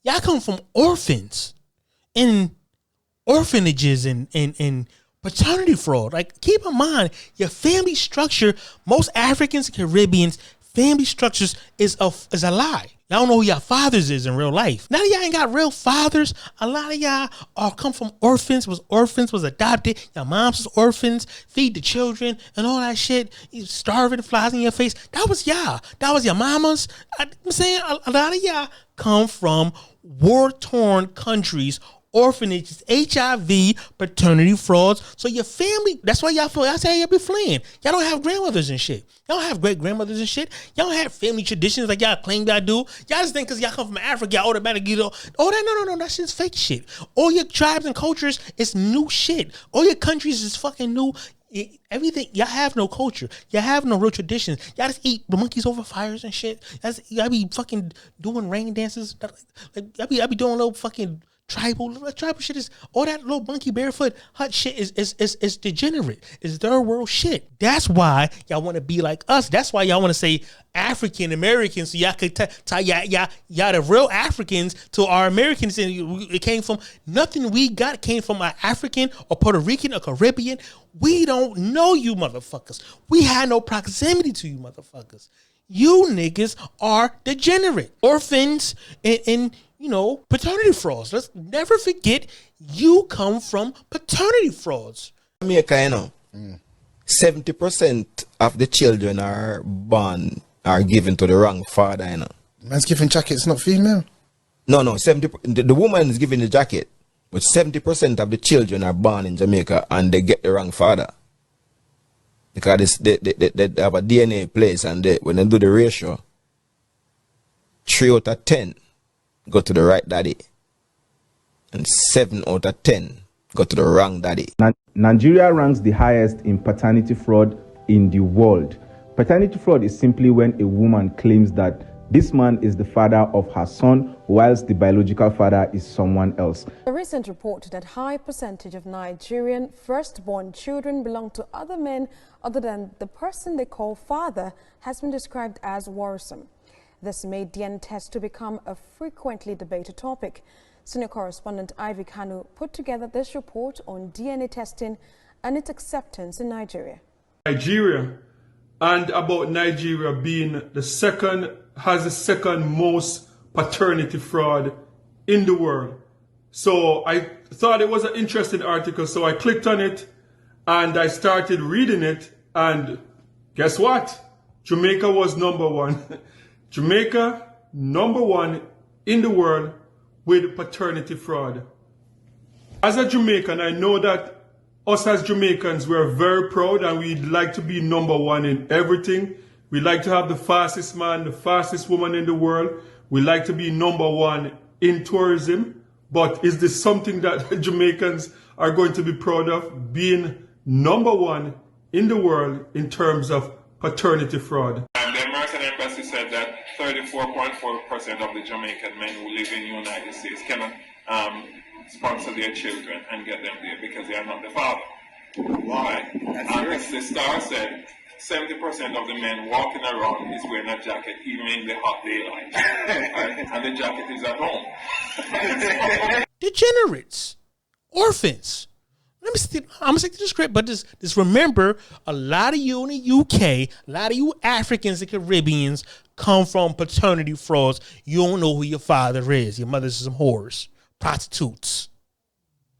S2: Y'all come from orphans and orphanages and paternity fraud. Like, keep in mind, your family structure, most Africans and Caribbeans, family structures is a lie. Y'all don't know who y'all fathers is in real life. Now that y'all ain't got real fathers, a lot of y'all are come from orphans, was adopted. Your moms was orphans, feed the children and all that shit. You starving, flies in your face. That was y'all. That was your mamas. I'm saying a lot of y'all come from war-torn countries, orphanages, HIV, paternity frauds. So your family, that's why y'all say y'all be fleeing. Y'all don't have grandmothers and shit. Y'all don't have great grandmothers and shit. Y'all don't have family traditions like y'all claim y'all do. Y'all just think because y'all come from Africa, y'all automatically no, that shit's fake shit. All your tribes and cultures is new shit. All your countries is fucking new. Everything, y'all have no culture. Y'all have no real traditions. Y'all just eat the monkeys over fires and shit. Y'all be fucking doing rain dances. Like y'all be doing little fucking tribal shit. Is all that little monkey barefoot hut shit is degenerate. It's third world shit. That's why y'all want to be like us. That's why y'all want to say African Americans, so y'all could tie y'all the real Africans to our Americans. And it came from nothing we got came from our African or Puerto Rican or Caribbean. We don't know you motherfuckers. We had no proximity to you motherfuckers. You niggas are degenerate, orphans, and paternity frauds. Let's never forget you come from paternity frauds.
S19: Jamaica, 70% of the children are given to the wrong father,
S20: Man's giving jackets, not female.
S19: No, 70. The woman is giving the jacket, but 70% of the children are born in Jamaica and they get the wrong father. Because they have a DNA place, and when they do the ratio, 3 out of 10 go to the right daddy, and 7 out of 10 go to the wrong daddy.
S21: Nigeria ranks the highest in paternity fraud in the world. Paternity fraud is simply when a woman claims that this man is the father of her son, whilst the biological father is someone else.
S22: A recent report that high percentage of Nigerian firstborn children belong to other men other than the person they call father has been described as worrisome. This made DNA tests to become a frequently debated topic. Senior correspondent Ivy Kanu put together this report on DNA testing and its acceptance in Nigeria.
S23: Nigeria, and about Nigeria being has the second most paternity fraud in the world. So I thought it was an interesting article, so I clicked on it and I started reading it, and guess what? Jamaica was number one. Jamaica, number one in the world with paternity fraud. As a Jamaican, I know that us as Jamaicans, we're very proud and we'd like to be number one in everything. We like to have the fastest man, the fastest woman in the world. We like to be number one in tourism. But is this something that Jamaicans are going to be proud of, being number one in the world in terms of paternity fraud?
S24: The American Embassy said that 34.4% of the Jamaican men who live in the United States cannot sponsor their children and get them there because they are not the father. Wow. Right? And the Star said 70% of the men walking around is wearing a jacket even in the hot daylight. Right? And the jacket is at home.
S2: Degenerates. Orphans. I'm gonna stick to the script, but just remember, a lot of you in the UK, a lot of you Africans and Caribbeans come from paternity frauds. You don't know who your father is. Your mother's some whores, prostitutes,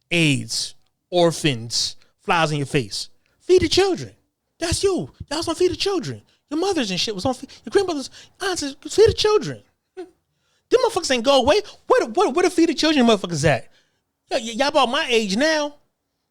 S2: AIDS, orphans, flies in your face. Feed the children. That's you. Y'all was on Feed the Children. Your mothers and shit was on your grandmothers, aunts, Feed the Children. Them motherfuckers ain't go away. Where the Feed the Children motherfuckers at? Y'all about my age now.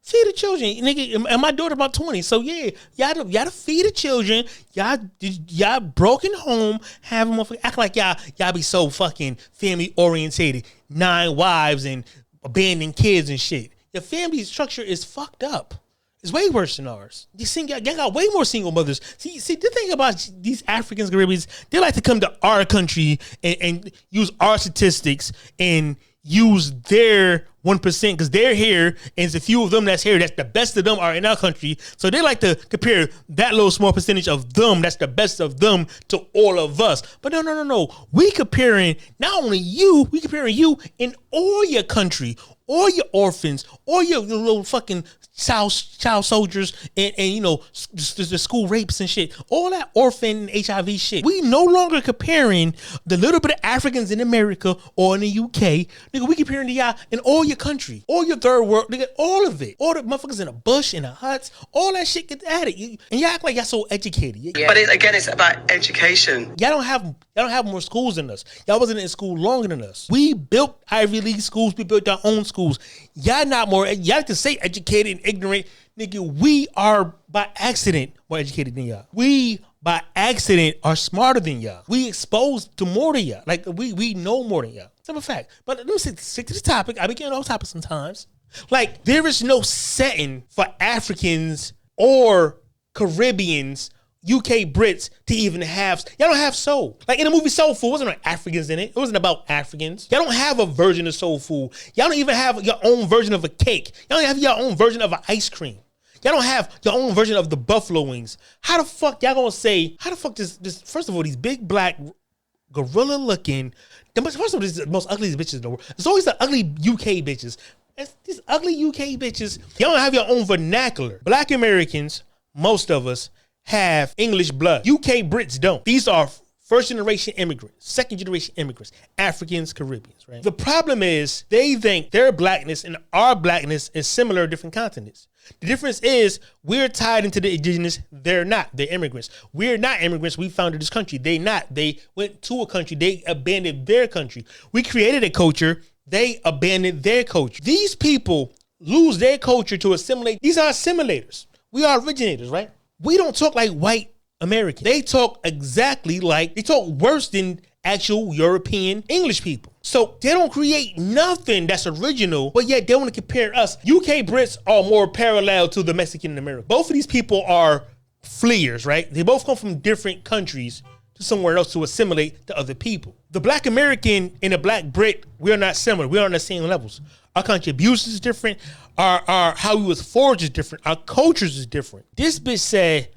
S2: Feed the children, nigga, and my daughter about 20. So yeah, y'all to feed the children. Y'all broken home, having motherfuckers act like y'all be so fucking family orientated. 9 wives and abandoned kids and shit. Your family structure is fucked up. It's way worse than ours. Y'all got way more single mothers. See, the thing about these Africans, Caribbeans, they like to come to our country and use our statistics and use their 1% because they're here and there's a few of them that's here. That's the best of them are in our country. So they like to compare that little small percentage of them that's the best of them to all of us. But no. We comparing not only you, we comparing you in all your country, all your orphans, all your little fucking child soldiers, and you know, the school rapes and shit, all that orphan HIV shit. We no longer comparing the little bit of Africans in America or in the UK. Nigga, we comparing to y'all in all your country, all your third world, nigga, all of it. All the motherfuckers in the bush, in the huts, all that shit gets added. And y'all act like y'all so educated.
S8: But it's about education.
S2: Y'all don't have more schools than us. Y'all wasn't in school longer than us. We built Ivy League schools. We built our own schools. Y'all not more. Y'all can say educated and ignorant. Nigga, we are by accident more educated than y'all. We by accident are smarter than y'all. We exposed to more than y'all. Like we know more than y'all. Simple fact. But let me stick to this topic. I be getting off topic sometimes. Like, there is no setting for Africans or Caribbeans, UK Brits to even have. Y'all don't have soul. Like in the movie Soulfood, it wasn't Africans in it. It wasn't about Africans. Y'all don't have a version of soul food. Y'all don't even have your own version of a cake. Y'all don't have your own version of an ice cream. Y'all don't have your own version of the buffalo wings. How the fuck y'all gonna say, how the fuck this first of all, these big black gorilla looking, first of all, this is the most ugliest bitches in the world. It's always the ugly UK bitches. It's these ugly UK bitches. Y'all don't have your own vernacular. Black Americans, most of us, have English blood. UK Brits don't. These are first generation immigrants, second generation immigrants, Africans, Caribbeans, right? The problem is they think their blackness and our blackness is similar in different continents. The difference is we're tied into the indigenous. They're not. They're immigrants. We're not immigrants. We founded this country. They not. They went to a country. They abandoned their country. We created a culture. They abandoned their culture. These people lose their culture to assimilate. These are assimilators. We are originators, right? We don't talk like white Americans. They talk exactly like, they talk worse than actual European English people. So they don't create nothing that's original, but yet they want to compare us. UK Brits are more parallel to the Mexican American. Both of these people are fleers, right? They both come from different countries to somewhere else to assimilate to other people. The Black American and the Black Brit, we are not similar. We are on the same levels. Our contributions is different. Our how we was forged is different. Our cultures is different. This bitch said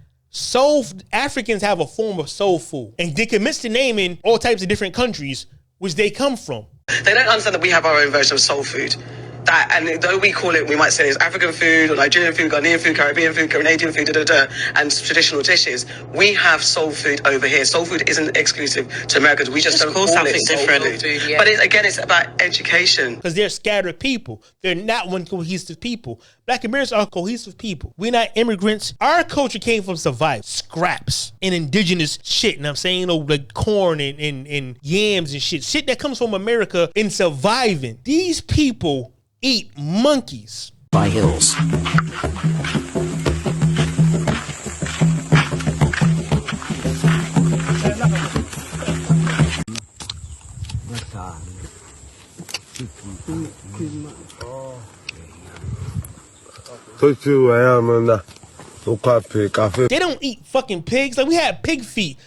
S2: Africans have a form of soul food, and they commit to naming all types of different countries which they come from.
S8: They don't understand that we have our own version of soul food. That, and though we call it, we might say it's African food or Nigerian food, Ghanaian food, Caribbean food, Canadian food, and traditional dishes. We have soul food over here. Soul food isn't exclusive to Americans. We just don't call it soul food. Yeah. But it's about education.
S2: Because they're scattered people. They're not one cohesive people. Black Americans are cohesive people. We're not immigrants. Our culture came from survival, scraps, and indigenous shit. And I'm saying, you know, like corn and yams and shit. Shit that comes from America in surviving. These people eat monkeys by hills. They don't eat fucking pigs. Like, we had pig feet.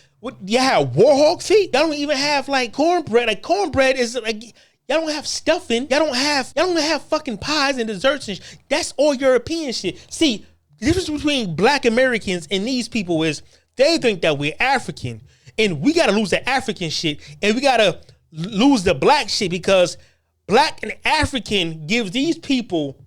S2: You had warhawk feet. Y'all don't even have like cornbread. Like, cornbread is like, y'all don't have stuffing. Y'all don't have fucking pies and desserts and that's all European shit. See, the difference between Black Americans and these people is they think that we're African and we gotta lose the African shit and we gotta lose the black shit because Black and African gives these people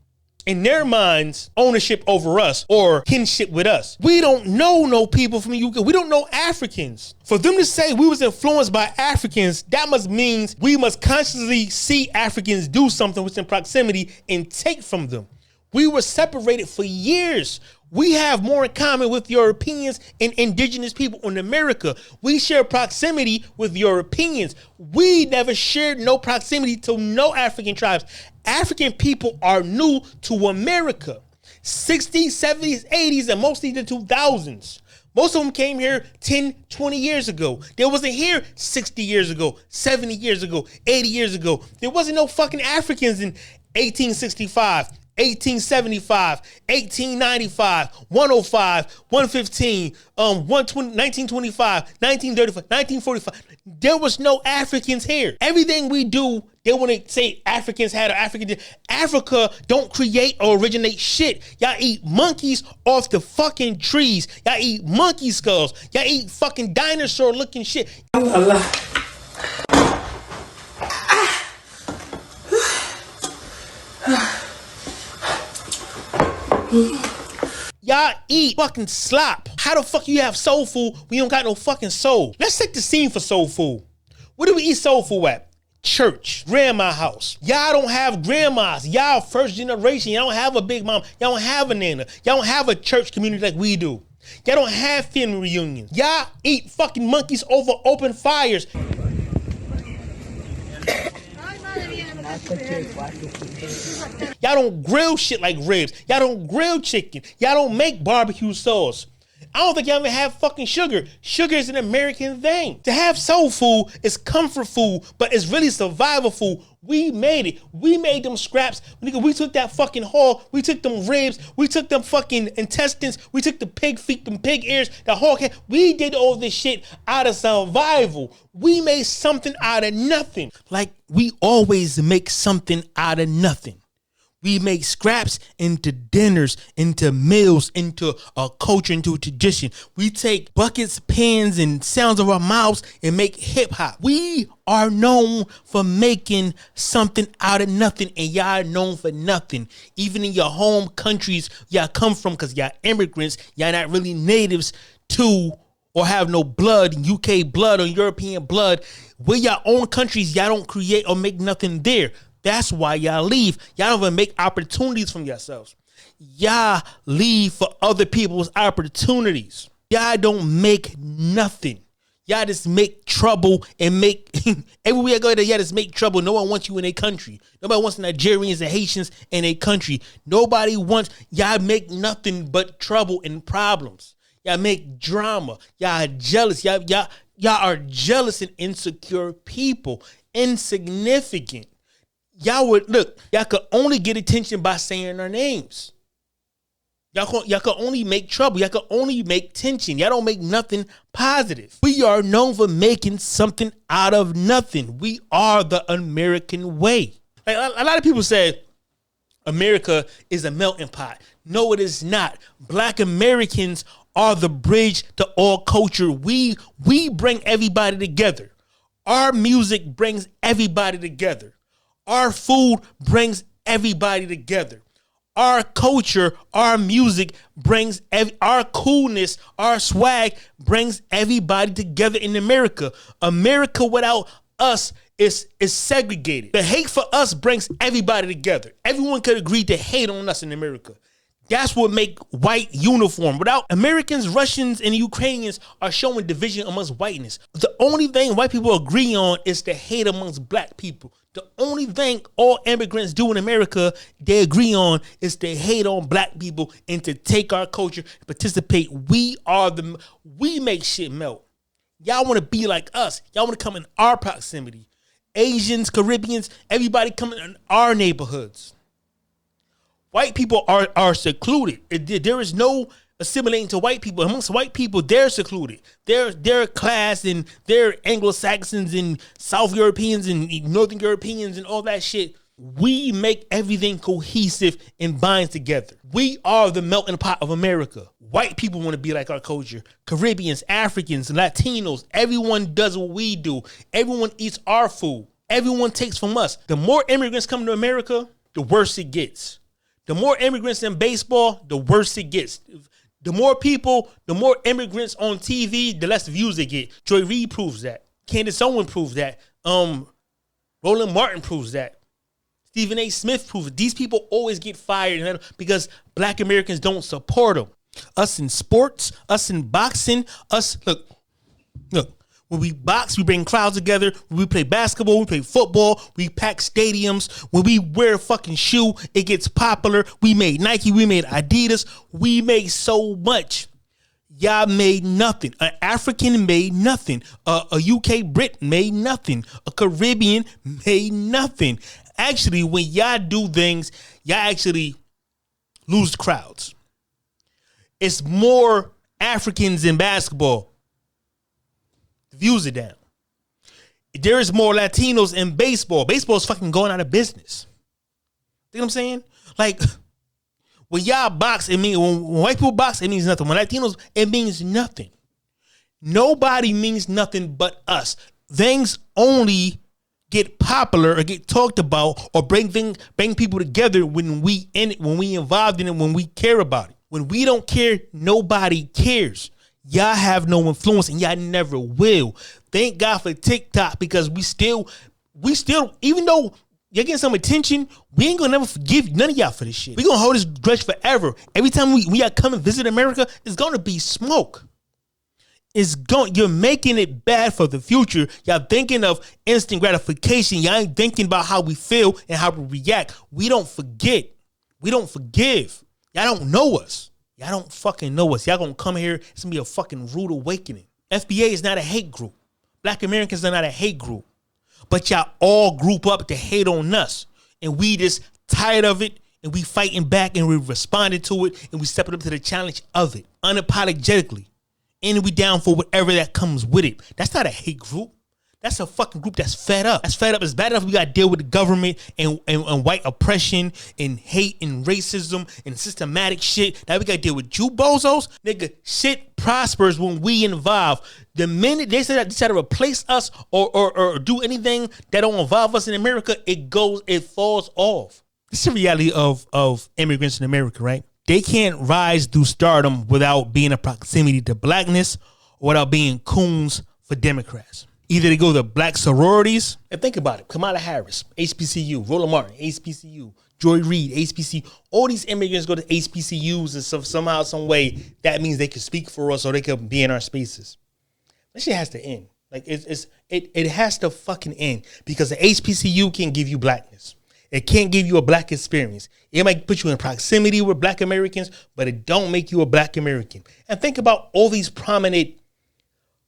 S2: in their minds ownership over us or kinship with us. We don't know no people from the UK. We don't know Africans. For them to say we was influenced by Africans, that must mean we must consciously see Africans do something within proximity and take from them. We were separated for years. We have more in common with Europeans and indigenous people in America. We share proximity with Europeans. We never shared no proximity to no African tribes. African people are new to America. 60s, 70s, 80s, and mostly the 2000s. Most of them came here 10, 20 years ago. They wasn't here 60 years ago, 70 years ago, 80 years ago. There wasn't no fucking Africans in 1865. 1875, 1895, 105, 115, 1925, 1935, 1945. There was no Africans here. Everything we do, they want to say Africans had or African. Africa don't create or originate shit. Y'all eat monkeys off the fucking trees. Y'all eat monkey skulls. Y'all eat fucking dinosaur looking shit. Y'all eat fucking slop. How the fuck you have soul food when you don't got no fucking soul? Let's take the scene for soul food. Where do we eat soul food at? Church, grandma house. Y'all don't have grandmas. Y'all first generation. Y'all don't have a big mom. Y'all don't have a nana. Y'all don't have a church community like we do. Y'all don't have family reunions. Y'all eat fucking monkeys over open fires. Y'all don't grill shit like ribs. Y'all don't grill chicken. Y'all don't make barbecue sauce. I don't think y'all even have fucking sugar. Sugar is an American thing. To have soul food is comfort food, but it's really survival food. We made it. We made them scraps. Nigga, we took that fucking hog. We took them ribs. We took them fucking intestines. We took the pig feet, them pig ears, the hog head. We did all this shit out of survival. We made something out of nothing. Like we always make something out of nothing. We make scraps into dinners, into meals, into a culture, into a tradition. We take buckets, pans, and sounds of our mouths and make hip hop. We are known for making something out of nothing, and y'all are known for nothing. Even in your home countries y'all come from, because y'all immigrants, y'all not really natives to or have no blood, UK blood or European blood. Where your own countries, y'all don't create or make nothing there. That's why y'all leave. Y'all don't even make opportunities from yourselves. Y'all leave for other people's opportunities. Y'all don't make nothing. Y'all just make trouble and make everywhere you go there, y'all just make trouble. No one wants you in a country. Nobody wants Nigerians and Haitians in a country. Nobody wants, y'all make nothing but trouble and problems. Y'all make drama. Y'all are jealous. Y'all are jealous and insecure people. Insignificant. Y'all could only get attention by saying our names. Y'all could only make trouble. Y'all could only make tension. Y'all don't make nothing positive. We are known for making something out of nothing. We are the American way. Like, a lot of people say America is a melting pot. No, it is not. Black Americans are the bridge to all culture. We bring everybody together. Our music brings everybody together. Our food brings everybody together. Our culture, our music brings our coolness, our swag brings everybody together in America. America without us is segregated. The hate for us brings everybody together. Everyone could agree to hate on us in America. That's what make white uniform. Without Americans, Russians, and Ukrainians are showing division amongst whiteness. The only thing white people agree on is the hate amongst black people. The only thing all immigrants do in America they agree on is to hate on black people and to take our culture and participate. We make shit melt. Y'all want to be like us. Y'all want to come in our proximity. Asians, Caribbeans, everybody coming in our neighborhoods. White people are secluded. There is no assimilating to white people. Amongst white people, they're secluded. They're class and they're Anglo-Saxons and South Europeans and Northern Europeans and all that shit. We make everything cohesive and binds together. We are the melting pot of America. White people want to be like our culture. Caribbeans, Africans, Latinos, everyone does what we do. Everyone eats our food. Everyone takes from us. The more immigrants come to America, the worse it gets. The more immigrants in baseball, the worse it gets. The more people, the more immigrants on TV, the less views they get. Joy Reid proves that. Candace Owen proves that. Roland Martin proves that. Stephen A. Smith proves it. These people always get fired because black Americans don't support them. Us in sports, us in boxing, look. When we box, we bring crowds together. When we play basketball, we play football, we pack stadiums. When we wear a fucking shoe, it gets popular. We made Nike, we made Adidas. We made so much. Y'all made nothing. An African made nothing. A UK Brit made nothing. A Caribbean made nothing. Actually, when y'all do things, y'all actually lose crowds. It's more Africans in basketball. Views are down. There is more Latinos in baseball. Baseball is fucking going out of business. You know what I'm saying? Like, when y'all box, it means, when white people box, it means nothing. When Latinos, it means nothing. Nobody means nothing but us. Things only get popular or get talked about or bring people together when we in it, when we involved in it, when we care about it. When we don't care, nobody cares. Y'all have no influence and y'all never will. Thank God for TikTok, because we still, even though you're getting some attention, we ain't gonna never forgive none of y'all for this shit. We gonna hold this grudge forever. Every time we are come and visit America, it's gonna be smoke. You're making it bad for the future. Y'all thinking of instant gratification. Y'all ain't thinking about how we feel and how we react. We don't forget. We don't forgive. Y'all don't know us. Y'all don't fucking know us. Y'all gonna come here, it's gonna be a fucking rude awakening. FBA is not a hate group. Black Americans are not a hate group. But y'all all group up to hate on us. And we just tired of it, and we fighting back, and we responding to it, and we stepping up to the challenge of it unapologetically. And we down for whatever that comes with it. That's not a hate group. That's a fucking group that's fed up. That's fed up. It's bad enough we got to deal with the government and white oppression and hate and racism and systematic shit. Now we got to deal with you bozos. Nigga, shit prospers when we involve. The minute they say that they try to replace us or do anything that don't involve us in America, it falls off. This is the reality of immigrants in America, right? They can't rise through stardom without being a proximity to blackness or without being coons for Democrats. Either they go to black sororities, and think about it, Kamala Harris, HBCU, Roland Martin, HBCU, Joy Reid, HBCU. All these immigrants go to HBCUs, and somehow, some way, that means they can speak for us or they can be in our spaces. That shit has to end. Like it has to fucking end, because the HBCU can't give you blackness. It can't give you a black experience. It might put you in proximity with black Americans, but it don't make you a black American. And think about all these prominent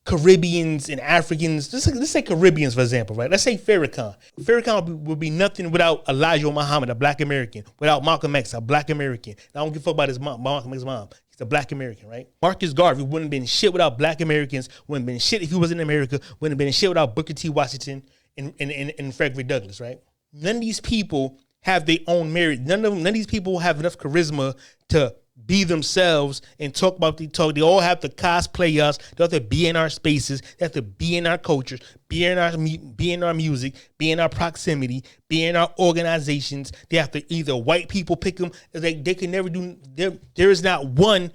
S2: Caribbeans and Africans. Let's say Caribbeans, for example, right? Let's say Farrakhan. Farrakhan would be nothing without Elijah Muhammad, a black American. Without Malcolm X, a black American. I don't give a fuck about his mom, Malcolm X's mom. He's a black American, right? Marcus Garvey wouldn't have been shit without black Americans. Wouldn't have been shit if he was in America. Wouldn't have been shit without Booker T. Washington and Frederick Douglass, right? None of these people have their own merit. None of these people have enough charisma to be themselves and talk about the talk. They all have to cosplay us. They have to be in our spaces. They have to be in our cultures, be in our music, be in our proximity, be in our organizations. They have to either white people pick them. They can never do. There is not one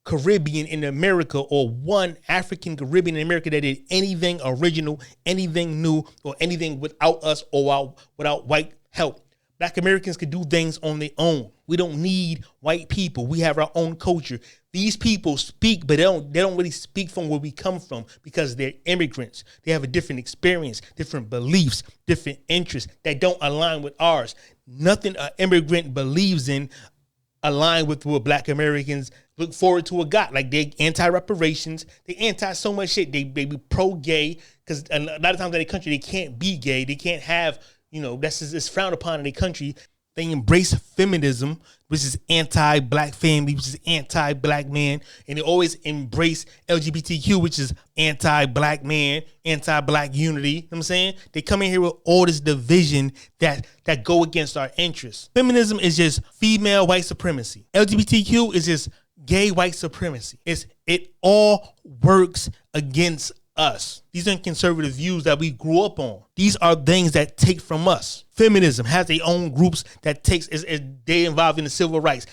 S2: Caribbean in America or one African Caribbean in America that did anything original, anything new, or anything without us or without white help. Black Americans can do things on their own. We don't need white people. We have our own culture. These people speak, but they don't really speak from where we come from, because they're immigrants. They have a different experience, different beliefs, different interests that don't align with ours. Nothing an immigrant believes in align with what black Americans look forward to or got. Like, they anti-reparations, they anti so much shit. They be pro-gay, because a lot of times in their country they can't be gay. They can't have, it's frowned upon in their country. They embrace feminism, which is anti-black family, which is anti-black man. And they always embrace LGBTQ, which is anti-black man, anti-black unity. You know what I'm saying? They come in here with all this division that go against our interests. Feminism is just female white supremacy. LGBTQ is just gay white supremacy. It all works against us. These are conservative views that we grew up on. These are things that take from us. Feminism has their own groups that takes, they involved in the civil rights,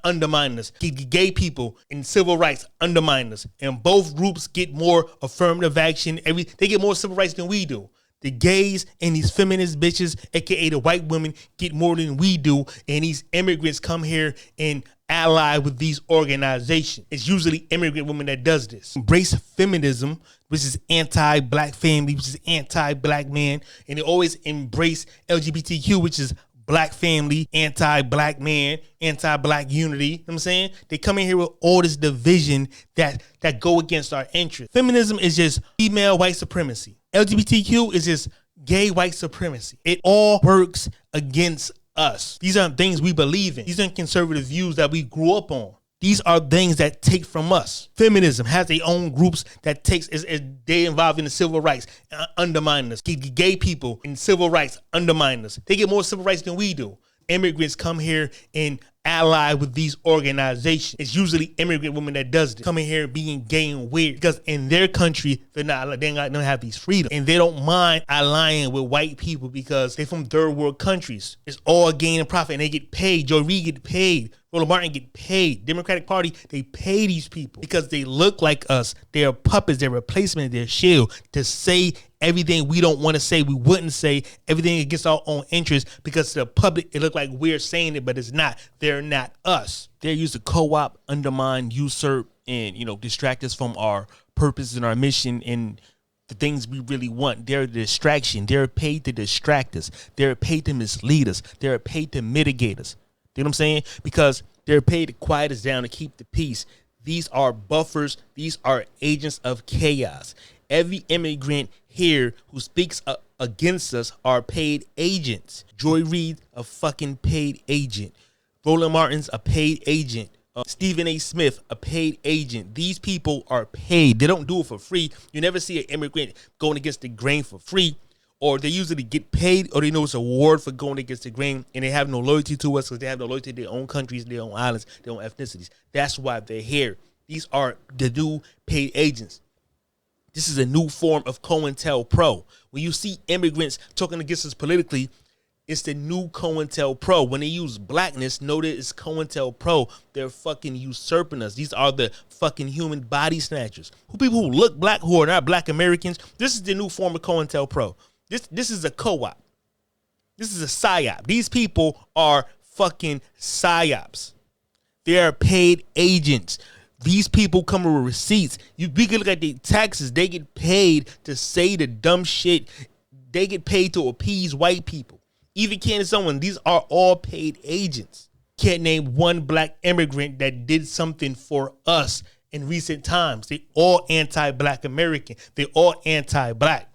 S2: undermining us. Gay people in civil rights undermine us. And both groups get more affirmative action. They get more civil rights than we do. The gays and these feminist bitches, aka the white women, get more than we do. And these immigrants come here and ally with these organizations. It's usually immigrant women that does this. Embrace feminism, which is anti-black family, which is anti-black man. And they always embrace LGBTQ, which is black family, anti-black man, anti-black unity. You know what I'm saying? They come in here with all this division that go against our interests. Feminism is just female white supremacy. LGBTQ is just gay white supremacy. It all works against us. These aren't things we believe in. These aren't conservative views that we grew up on. These are things that take from us. Feminism has their own groups that takes, they involved in the civil rights, undermining us. Gay people in civil rights undermine us. They get more civil rights than we do. Immigrants come here and ally with these organizations. It's usually immigrant women that does this, coming here being gay and weird, because in their country they don't have these freedoms, and they don't mind allying with white people because they from third world countries. It's all gain and profit, and they get paid. Joe Reed get paid. Roland Martin get paid. Democratic Party, they pay these people because they look like us. They're puppets. They're replacement. They're shield to say everything we don't want to say, we wouldn't say, everything against our own interests, because to the public, it look like we're saying it, but it's not. They're not us. They're used to co-opt, undermine, usurp, and, distract us from our purpose and our mission and the things we really want. They're a distraction. They're paid to distract us. They're paid to mislead us. They're paid to mitigate us. You know what I'm saying? Because they're paid to quiet us down, to keep the peace. These are buffers. These are agents of chaos. Every immigrant here who speaks against us are paid agents. Joy Reid, a fucking paid agent. Roland Martin's a paid agent. Stephen A. Smith, a paid agent. These people are paid. They don't do it for free. You never see an immigrant going against the grain for free, or they usually get paid, or they know it's a reward for going against the grain, and they have no loyalty to us because they have no loyalty to their own countries, their own islands, their own ethnicities. That's why they're here. These are the new paid agents. This is a new form of COINTELPRO. When you see immigrants talking against us politically, it's the new COINTELPRO. When they use blackness, know that it's COINTELPRO. They're fucking usurping us. These are the fucking human body snatchers. People who look black, who are not black Americans. This is the new form of COINTELPRO. This is a co-op. This is a psyop. These people are fucking psyops. They are paid agents. These people come with receipts. We can look at the taxes. They get paid to say the dumb shit. They get paid to appease white people. Even Candace Owens, these are all paid agents. Can't name one black immigrant that did something for us in recent times. They all anti-black American. They all anti-black.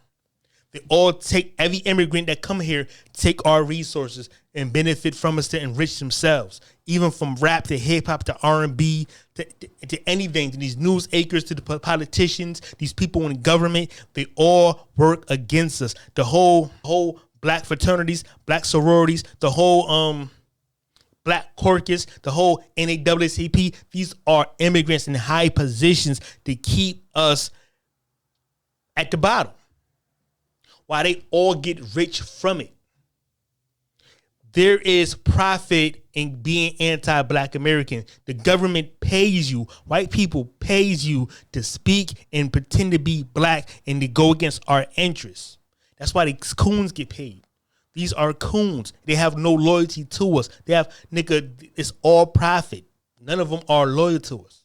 S2: They all take, every immigrant that come here, take our resources and benefit from us to enrich themselves. Even from rap to hip hop to R&B to anything, to these news anchors, to the politicians, these people in government, they all work against us. The whole black fraternities, black sororities, the whole black caucus, the whole NAACP, these are immigrants in high positions to keep us at the bottom, while they all get rich from it. There is profit in being anti-black American. The government pays you, white people pays you to speak and pretend to be black and to go against our interests. That's why the coons get paid. These are coons. They have no loyalty to us. They have, it's all profit. None of them are loyal to us.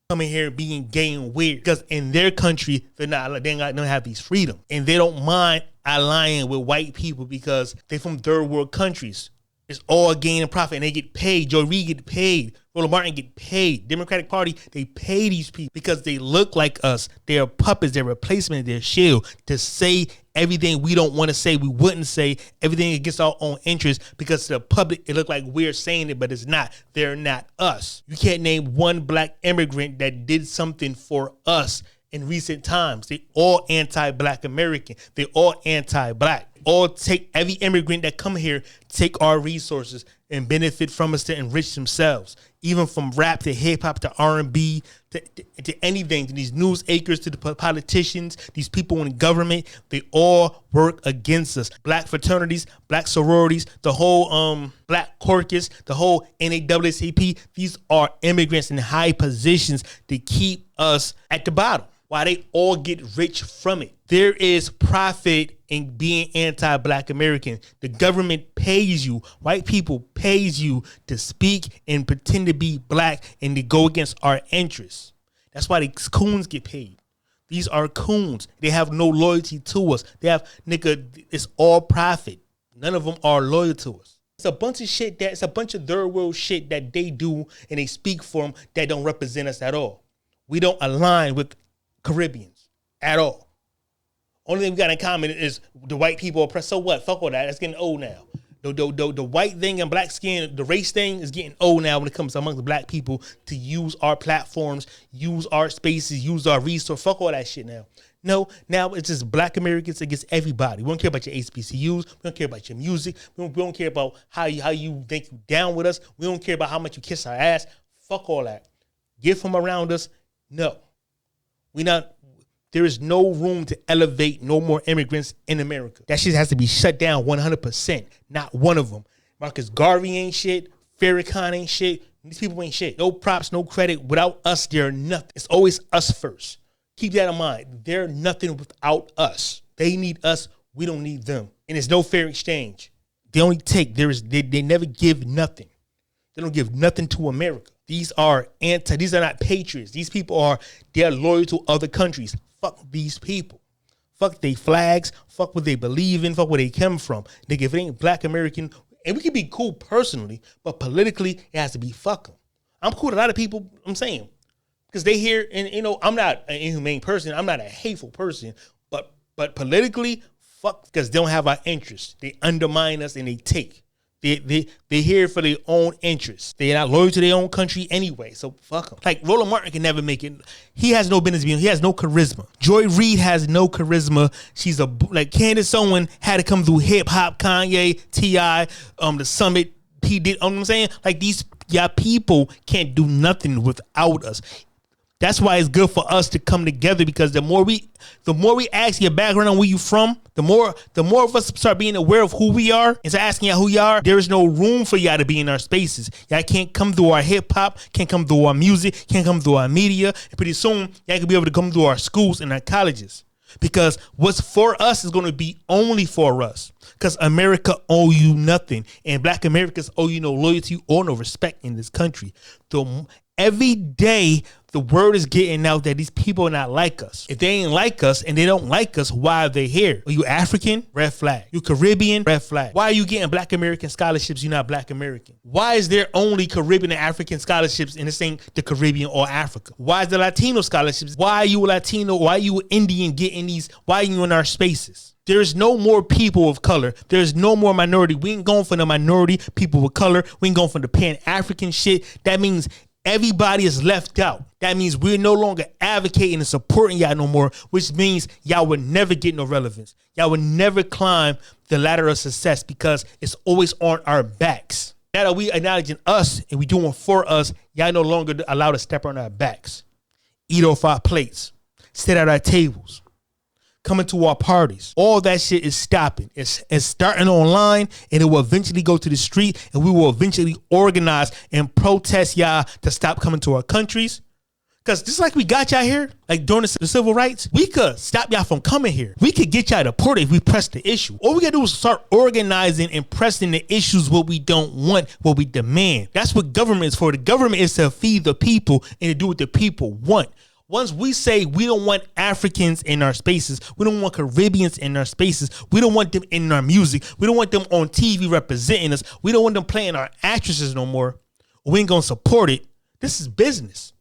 S2: Coming here being gay and weird, because in their country they don't have these freedoms, and they don't mind allying with white people because they from third world countries. It's all gain and profit, and they get paid. Joy Reid get paid. Roland Martin get paid. Democratic Party, they pay these people because they look like us. They're puppets. They're replacement. They're shield to say everything we don't want to say, we wouldn't say, everything against our own interests, because to the public, it look like we're saying it, but it's not. They're not us. You can't name one black immigrant that did something for us in recent times. They all anti-black American. They all anti-black. All take, every immigrant that come here, take our resources and benefit from us to enrich themselves. Even from rap to hip hop to R&B to anything, to these news anchors, to the politicians, these people in government, they all work against us. Black fraternities, black sororities, the whole black caucus, the whole NAACP, these are immigrants in high positions to keep us at the bottom, while they all get rich from it. There is profit in being anti-black American. The government pays you, white people pays you to speak and pretend to be black and to go against our interests. That's why the coons get paid. These are coons. They have no loyalty to us. They have, it's all profit. None of them are loyal to us. It's a bunch of shit it's a bunch of third world shit that they do and they speak for them that don't represent us at all. We don't align with Caribbeans at all. Only thing we got in common is the white people oppressed. So what? Fuck all that. That's getting old now. The white thing and black skin, the race thing is getting old now when it comes amongst black people to use our platforms, use our spaces, use our resources. Fuck all that shit now. No, now it's just black Americans against everybody. We don't care about your HBCUs. We don't care about your music. We don't care about how you think you down with us. We don't care about how much you kiss our ass. Fuck all that. Get from around us. No. There is no room to elevate no more immigrants in America. That shit has to be shut down 100%. Not one of them. Marcus Garvey ain't shit. Farrakhan ain't shit. These people ain't shit. No props, no credit. Without us, they're nothing. It's always us first. Keep that in mind. They're nothing without us. They need us. We don't need them. And there's no fair exchange. They only take. They never give nothing. They don't give nothing to America. These are not patriots. These people they're loyal to other countries. Fuck these people. Fuck they flags. Fuck what they believe in. Fuck where they come from. Nigga, if it ain't black American, and we can be cool personally, but politically, it has to be fuck them. I'm cool with a lot of people, I'm saying. Because they hear, and I'm not an inhumane person. I'm not a hateful person. But politically, fuck, because they don't have our interests. They undermine us and they take. They're here for their own interests. They're not loyal to their own country anyway. So fuck them. Like Roland Martin can never make it. He has no business being. He has no charisma. Joy Reid has no charisma. She's like Candace Owen had to come through hip hop. Kanye, T.I., the Summit. He did. You know what I'm saying? Like these people can't do nothing without us. That's why it's good for us to come together, because the more we ask your background and where you from, the more of us start being aware of who we are and start asking y'all who y'all are. There is no room for y'all to be in our spaces. Y'all can't come through our hip hop, can't come through our music, can't come through our media. And pretty soon y'all can be able to come through our schools and our colleges, because what's for us is going to be only for us. Because America owe you nothing, and black Americans owe you no loyalty or no respect in this country. Every day, the word is getting out that these people are not like us. If they ain't like us and they don't like us, why are they here? Are you African? Red flag. You Caribbean? Red flag. Why are you getting black American scholarships? You're not black American. Why is there only Caribbean and African scholarships and this ain't the Caribbean or Africa? Why is the Latino scholarships? Why are you a Latino? Why are you an Indian getting these? Why are you in our spaces? There's no more people of color. There's no more minority. We ain't going for the minority people of color. We ain't going for the Pan-African shit. That means everybody is left out. That means we're no longer advocating and supporting y'all no more, which means y'all will never get no relevance. Y'all will never climb the ladder of success, because it's always on our backs. Now that we acknowledging us and we doing for us, y'all no longer allowed to step on our backs, eat off our plates, sit at our tables, coming to our parties. All that shit is stopping. It's starting online, and it will eventually go to the street, and we will eventually organize and protest y'all to stop coming to our countries. Because just like we got y'all here, like during the civil rights, we could stop y'all from coming here. We could get y'all deported if we press the issue. All we gotta do is start organizing and pressing the issues, what we don't want, what we demand. That's what government is for. The government is to feed the people and to do what the people want. Once we say we don't want Africans in our spaces, we don't want Caribbeans in our spaces, we don't want them in our music, we don't want them on TV representing us, we don't want them playing our actresses no more, we ain't gonna support it. This is business.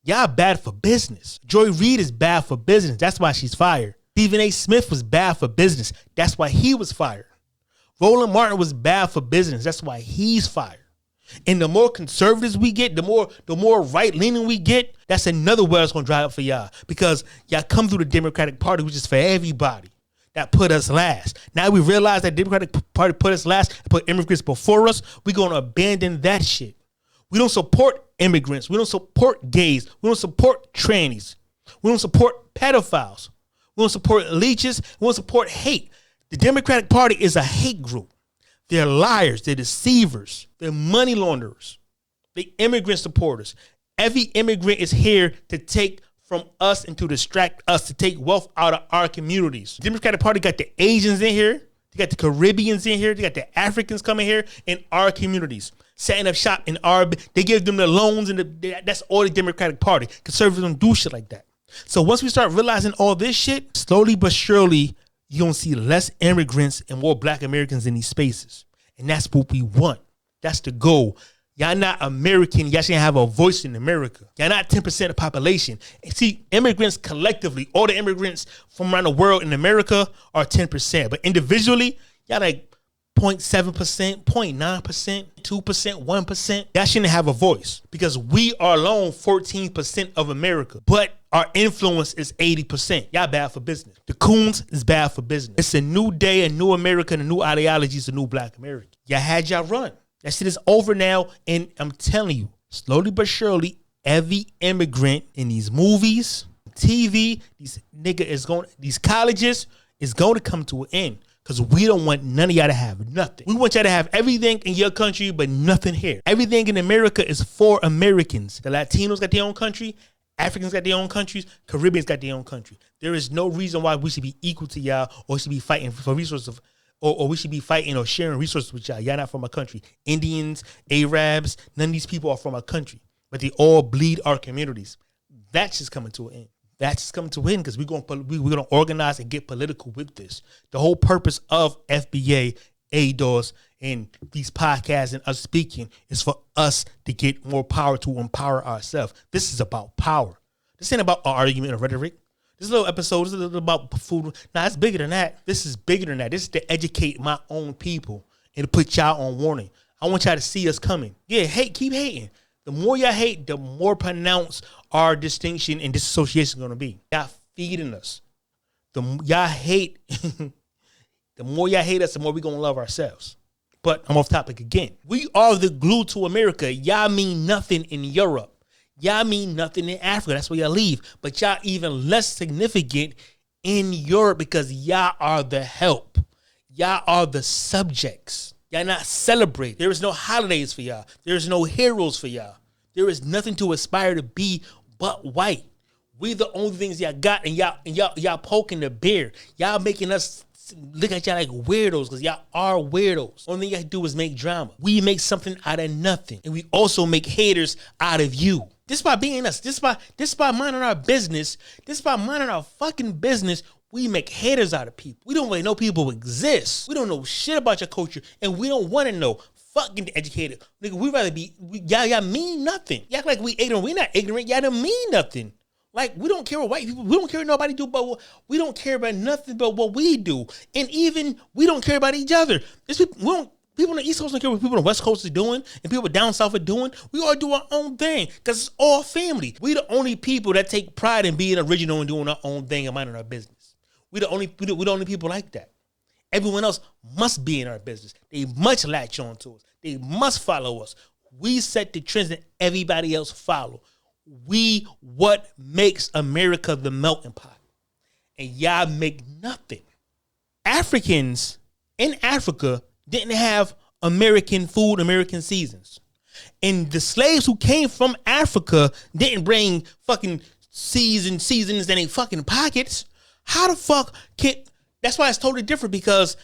S2: Y'all bad for business. Joy Reid is bad for business. That's why she's fired. Stephen A. Smith was bad for business. That's why he was fired. Roland Martin was bad for business. That's why he's fired. And the more conservatives we get, the more right-leaning we get, that's another well that's going to dry up for y'all. Because y'all come through the Democratic Party, which is for everybody. That put us last. Now we realize that Democratic Party put us last and put immigrants before us. We're going to abandon that shit. We don't support immigrants. We don't support gays. We don't support trannies. We don't support pedophiles. We don't support leeches. We don't support hate. The Democratic Party is a hate group. They're liars. They're deceivers. They're money launderers. They're immigrant supporters. Every immigrant is here to take from us and to distract us, to take wealth out of our communities. The Democratic Party got the Asians in here. They got the Caribbeans in here. They got the Africans coming here in our communities, setting up shop in our. They give them the loans, and that's all the Democratic Party. Conservatives don't do shit like that. So once we start realizing all this shit, slowly but surely, you're going to see less immigrants and more black Americans in these spaces. And that's what we want. That's the goal. Y'all not American. Y'all shouldn't have a voice in America. Y'all not 10% of the population. And see, immigrants collectively, all the immigrants from around the world in America are 10%. But individually, y'all like 0.7%, 0.9%, 2%, 1%. Y'all shouldn't have a voice, because we are alone 14% of America. But Our influence is 80%. Y'all bad for business. The Coons is bad for business. It's a new day, a new America, and a new ideology. It's a new black America. Y'all had y'all run. That shit is over now. And I'm telling you, slowly but surely, every immigrant in these movies, TV, these colleges is going to come to an end. Because we don't want none of y'all to have nothing. We want y'all to have everything in your country, but nothing here. Everything in America is for Americans. The Latinos got their own country. Africans got their own countries. Caribbeans got their own country. There is no reason why we should be equal to y'all or should be fighting for resources or we should be fighting or sharing resources with y'all. Y'all not from our country. Indians, Arabs, none of these people are from our country. But they all bleed our communities. That's just coming to an end. That's just coming to an end because we're gonna organize and get political with this. The whole purpose of FBA, ADOS, and these podcasts and us speaking is for us to get more power to empower ourselves. This is about power. This ain't about an argument or rhetoric. This little episode is about food. Nah, it's bigger than that. This is bigger than that. This is to educate my own people and to put y'all on warning. I want y'all to see us coming. Yeah, keep hating. The more y'all hate, the more pronounced our distinction and disassociation is going to be. Y'all feeding us. The more y'all hate us, the more we're going to love ourselves. But I'm off topic again. We are the glue to America. Y'all mean nothing in Europe. Y'all mean nothing in Africa. That's where y'all leave. But y'all even less significant in Europe because y'all are the help. Y'all are the subjects. Y'all not celebrated. There is no holidays for y'all. There is no heroes for y'all. There is nothing to aspire to be but white. We the only things y'all got, and y'all poking the bear. Y'all making us look at y'all like weirdos because y'all are weirdos. Only thing y'all do is make drama. We make something out of nothing, and we also make haters out of you. This by being us. This by minding our business. This by minding our fucking business. We make haters out of people. We don't really know people exist. We don't know shit about your culture, and we don't want to know. Fucking educated. Nigga, we rather be, y'all mean nothing. Y'all act like we ignorant. We not ignorant. Y'all don't mean nothing. Like, we don't care what white people, we don't care what nobody do, but we don't care about nothing but what we do. And even, we don't care about each other. People on the East Coast don't care what people on the West Coast are doing, and people down South are doing. We all do our own thing, because it's all family. We the only people that take pride in being original and doing our own thing and minding our business. We the only people like that. Everyone else must be in our business. They must latch on to us. They must follow us. We set the trends that everybody else follow. We what makes America the melting pot. And y'all make nothing. Africans in Africa didn't have American food, American seasons. And the slaves who came from Africa didn't bring fucking seasons in their fucking pockets. How the fuck can... That's why it's totally different, because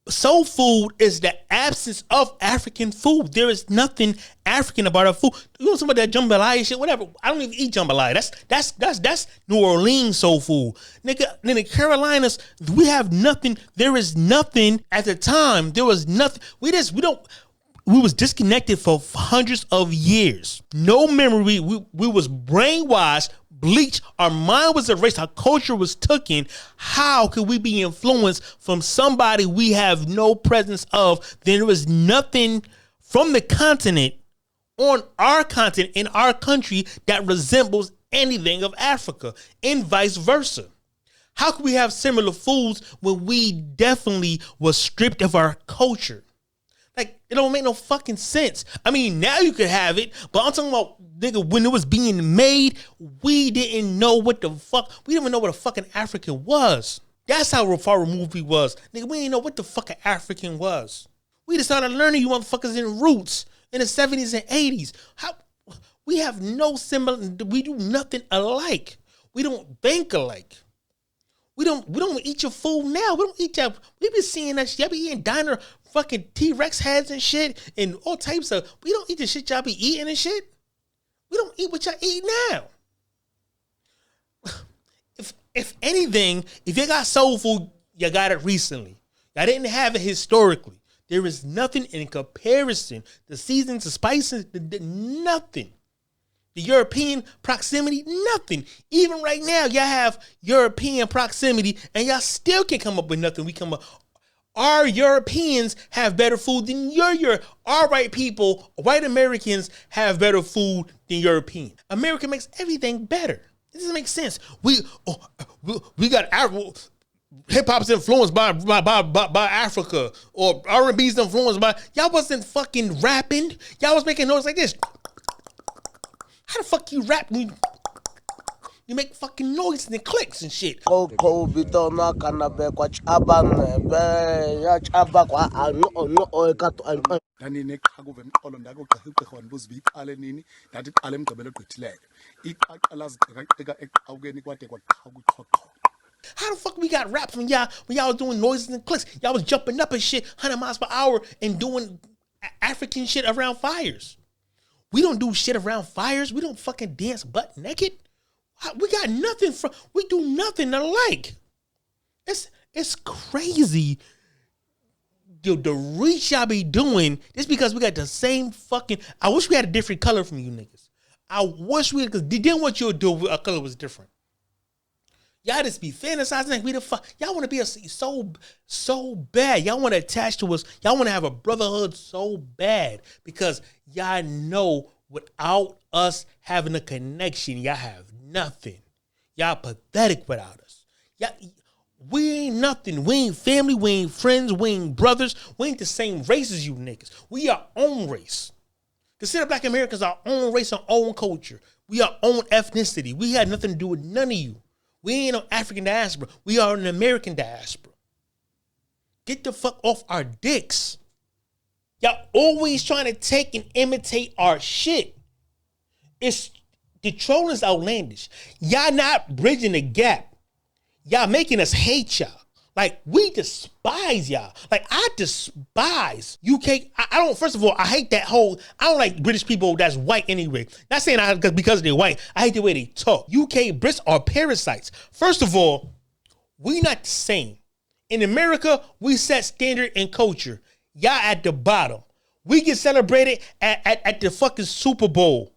S2: soul food is the absence of African food. There is nothing African about our food. You know, some of that jambalaya shit, whatever. I don't even eat jambalaya. That's New Orleans soul food. Nigga, in the Carolinas, we have nothing. There is nothing at the time. There was nothing. We was disconnected for hundreds of years. No memory. We was brainwashed, bleached. Our mind was erased. Our culture was taken. How could we be influenced from somebody we have no presence of? There was nothing from the continent on our continent in our country that resembles anything of Africa, and vice versa. How could we have similar foods when we definitely was stripped of our culture? Like, it don't make no fucking sense. I mean, now you could have it, but I'm talking about, nigga, when it was being made, we didn't know what the fuck, we didn't even know what a fucking African was. That's how far removed we was. Nigga, we didn't know what the fucking African was. We just started learning you motherfuckers in roots in the 70s and 80s. How we have no similar, we do nothing alike. We don't think alike. We don't eat your food now. We don't eat y'all. We be seeing that shit. Y'all be eating diner fucking T-Rex heads and shit and all types of. We don't eat the shit y'all be eating and shit. We don't eat what y'all eat now. If anything, if you got soul food, you got it recently. Y'all didn't have it historically. There is nothing in comparison. The seasons, the spices, nothing. The European proximity, nothing. Even right now, y'all have European proximity, and y'all still can't come up with nothing. Our Europeans have better food than your. Our white people, white Americans have better food than European. America makes everything better. It doesn't make sense. We got hip hop's influenced by Africa, or R&B's influenced by. Y'all wasn't fucking rapping. Y'all was making noise like this. How the fuck you rap when you make fucking noise and clicks and shit? How the fuck we got rap from y'all when y'all was doing noises and clicks? Y'all was jumping up and shit 100 miles per hour and doing African shit around fires. We don't do shit around fires. We don't fucking dance butt naked. We got nothing from. We do nothing alike. It's crazy. Yo, the reach y'all be doing just because we got the same fucking. I wish we had a different color from you niggas. I wish we, because then what you'll do if our color was different. Y'all just be fantasizing like we the fuck. Y'all want to be so bad. Y'all want to attach to us. Y'all want to have a brotherhood so bad because y'all know without us having a connection, y'all have nothing. Y'all pathetic without us. We ain't nothing. We ain't family. We ain't friends. We ain't brothers. We ain't the same race as you niggas. We our own race. Consider Black Americans our own race, our own culture. We our own ethnicity. We had nothing to do with none of you. We ain't no African diaspora. We are an American diaspora. Get the fuck off our dicks. Y'all always trying to take and imitate our shit. The trolling is outlandish. Y'all not bridging the gap. Y'all making us hate y'all. Like, we despise y'all. Like, I despise UK. I don't, first of all, I hate that whole, I don't like British people that's white anyway. Not saying because they're white. I hate the way they talk. UK Brits are parasites. First of all, we not the same. In America, we set standard and culture. Y'all at the bottom. We get celebrated at the fucking Super Bowl.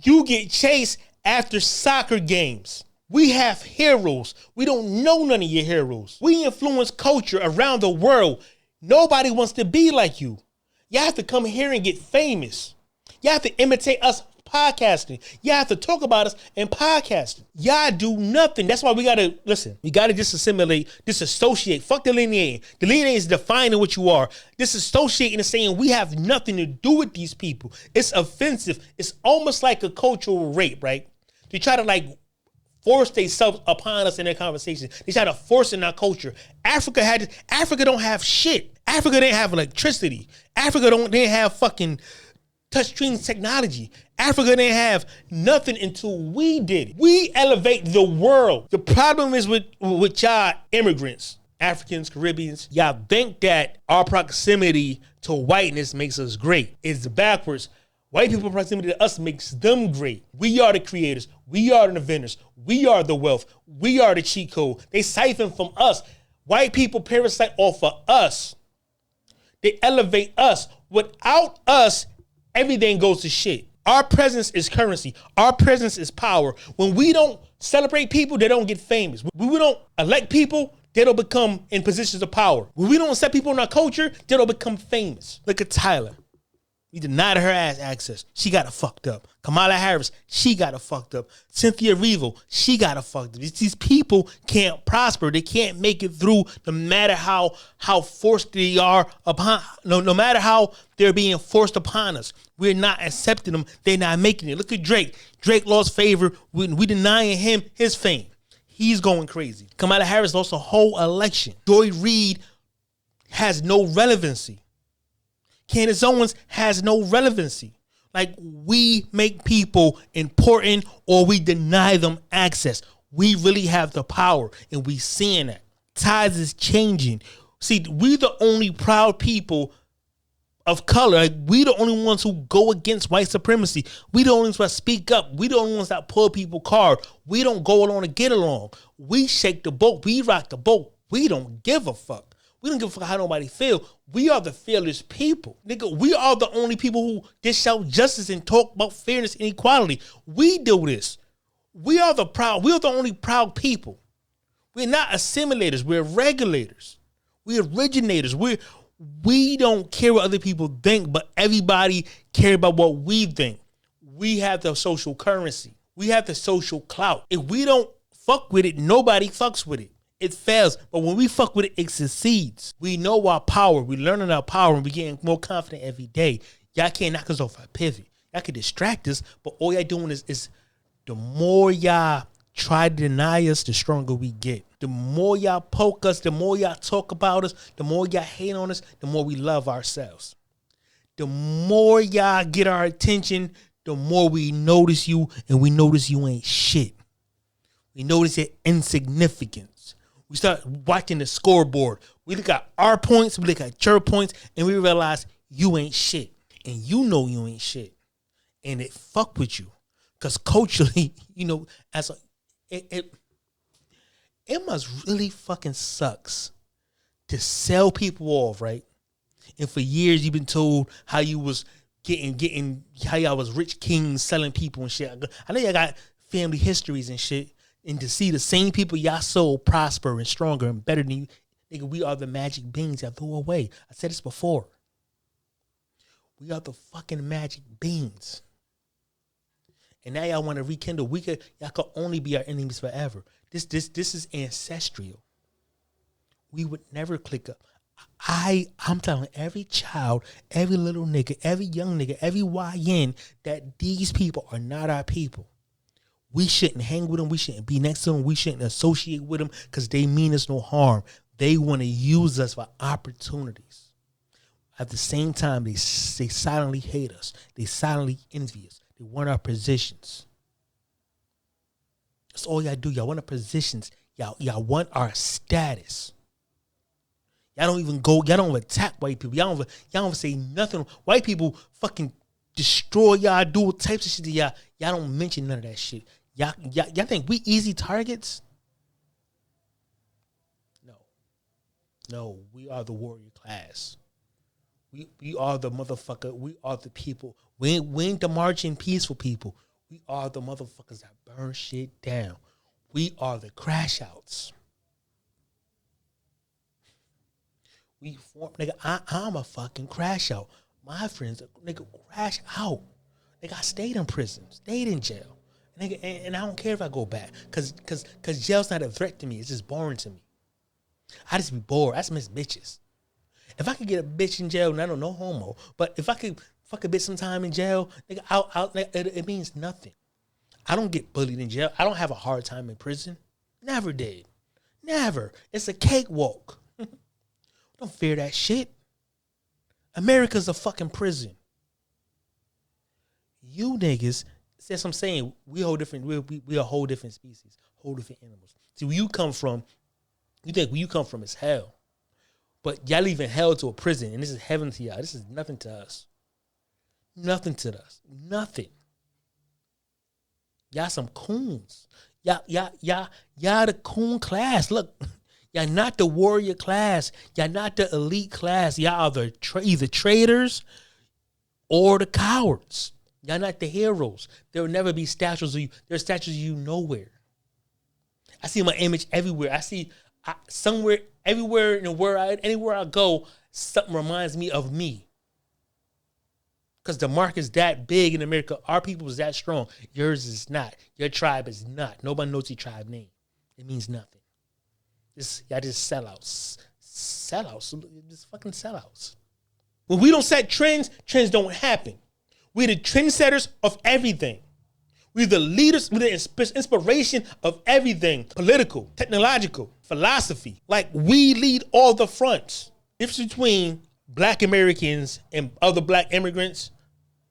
S2: You get chased after soccer games. We have heroes. We don't know none of your heroes. We influence culture around the world. Nobody wants to be like you. Y'all have to come here and get famous. Y'all have to imitate us podcasting. Y'all have to talk about us in podcasting. Y'all do nothing. That's why we got to, listen, we got to disassociate. Fuck delineating. Delineating is defining what you are. Disassociating is saying we have nothing to do with these people. It's offensive. It's almost like a cultural rape, right? They try to like force themselves upon us in their conversation. They try to force in our culture. Africa don't have shit. Africa didn't have electricity. Africa didn't have fucking touchscreen technology. Africa didn't have nothing until we did it. We elevate the world. The problem is with y'all immigrants, Africans, Caribbeans. Y'all think that our proximity to whiteness makes us great. It's backwards. White people proximity to us makes them great. We are the creators. We are the inventors. We are the wealth. We are the cheat code. They siphon from us. White people parasite off of us. They elevate us. Without us, everything goes to shit. Our presence is currency. Our presence is power. When we don't celebrate people, they don't get famous. When we don't elect people, they don't become in positions of power. When we don't accept people in our culture, they don't become famous. Look at Tyler. We denied her ass access. She got it fucked up. Kamala Harris, she got it fucked up. Cynthia Erivo, she got it fucked up. These people can't prosper. They can't make it through no matter how forced they are upon, no matter how they're being forced upon us. We're not accepting them. They're not making it. Look at Drake. Drake lost favor. We denying him his fame. He's going crazy. Kamala Harris lost a whole election. Joy Reid has no relevancy. Candace Owens has no relevancy. Like, we make people important or we deny them access. We really have the power and we seeing that. Tides is changing. See, we the only proud people of color. Like, we the only ones who go against white supremacy. We the only ones that speak up. We the only ones that pull people card. We don't go along to get along. We shake the boat. We rock the boat. We don't give a fuck. We don't give a fuck how nobody feel. We are the fearless people. Nigga, we are the only people who dish out justice and talk about fairness and equality. We do this. We are the only proud people. We're not assimilators. We're regulators. We're originators. We don't care what other people think, but everybody cares about what we think. We have the social currency. We have the social clout. If we don't fuck with it, nobody fucks with it. It fails. But when we fuck with it, it succeeds. We know our power. We learning our power and we getting more confident every day. Y'all can't knock us off our pivot. Y'all can distract us, but all y'all doing is the more y'all try to deny us, the stronger we get. The more y'all poke us, the more y'all talk about us, the more y'all hate on us, the more we love ourselves. The more y'all get our attention, the more we notice you, and we notice you ain't shit. We notice your insignificance. We start watching the scoreboard. We look at our points, we look at your points, and we realize you ain't shit. And you know you ain't shit. And it fuck with you. Because culturally, you know, it must really fucking sucks to sell people off, right? And for years you've been told how you was getting how y'all was rich kings selling people and shit. I know y'all got family histories and shit. And to see the same people y'all so prosper and stronger and better than you, nigga, we are the magic beans y'all threw away. I said this before. We are the fucking magic beans. And now y'all want to rekindle. Y'all could only be our enemies forever. This is ancestral. We would never click up. I'm telling every child, every little nigga, every young nigga, every YN that these people are not our people. We shouldn't hang with them. We shouldn't be next to them. We shouldn't associate with them because they mean us no harm. They want to use us for opportunities. At the same time, they silently hate us. They silently envy us. They want our positions. That's all y'all do. Y'all want our positions. Y'all want our status. Y'all don't even go. Y'all don't attack white people. Y'all don't say nothing. White people fucking destroy y'all. Do all types of shit to y'all. Y'all don't mention none of that shit. Y'all think we easy targets? No. We are the warrior class. We are the motherfucker. We are the people. We ain't the marching peaceful people. We are the motherfuckers that burn shit down. We are the crash outs. We form, nigga. I'm a fucking crash out. My friends, nigga, crash out. Nigga, I stayed in prison, stayed in jail, nigga, and I don't care if I go back, cause jail's not a threat to me. It's just boring to me. I just be bored. I just miss bitches. If I could get a bitch in jail, and I don't know homo, but if I could fuck a bitch sometime in jail, nigga, it means nothing. I don't get bullied in jail. I don't have a hard time in prison. Never did. Never. It's a cakewalk. Don't fear that shit. America's a fucking prison. You niggas, that's what I'm saying. We a whole different. We a whole different species, whole different animals. See, where you come from, you think where you come from is hell, but y'all leaving hell to a prison, and this is heaven to y'all. This is nothing to us. Nothing to us. Nothing. Y'all some coons. Y'all the coon class. Look. Y'all not the warrior class. Y'all not the elite class. Y'all are either traitors or the cowards. Y'all not the heroes. There will never be statues of you. There are statues of you nowhere. I see my image everywhere. I see somewhere, everywhere in the world, anywhere I go, something reminds me of me. Because the mark is that big in America. Our people is that strong. Yours is not. Your tribe is not. Nobody knows your tribe name. It means nothing. Y'all just sellouts. Just fucking sellouts. When we don't set trends, trends don't happen. We're the trendsetters of everything. We're the leaders, we're the inspiration of everything. Political, technological, philosophy. Like, we lead all the fronts. The difference between black Americans and other black immigrants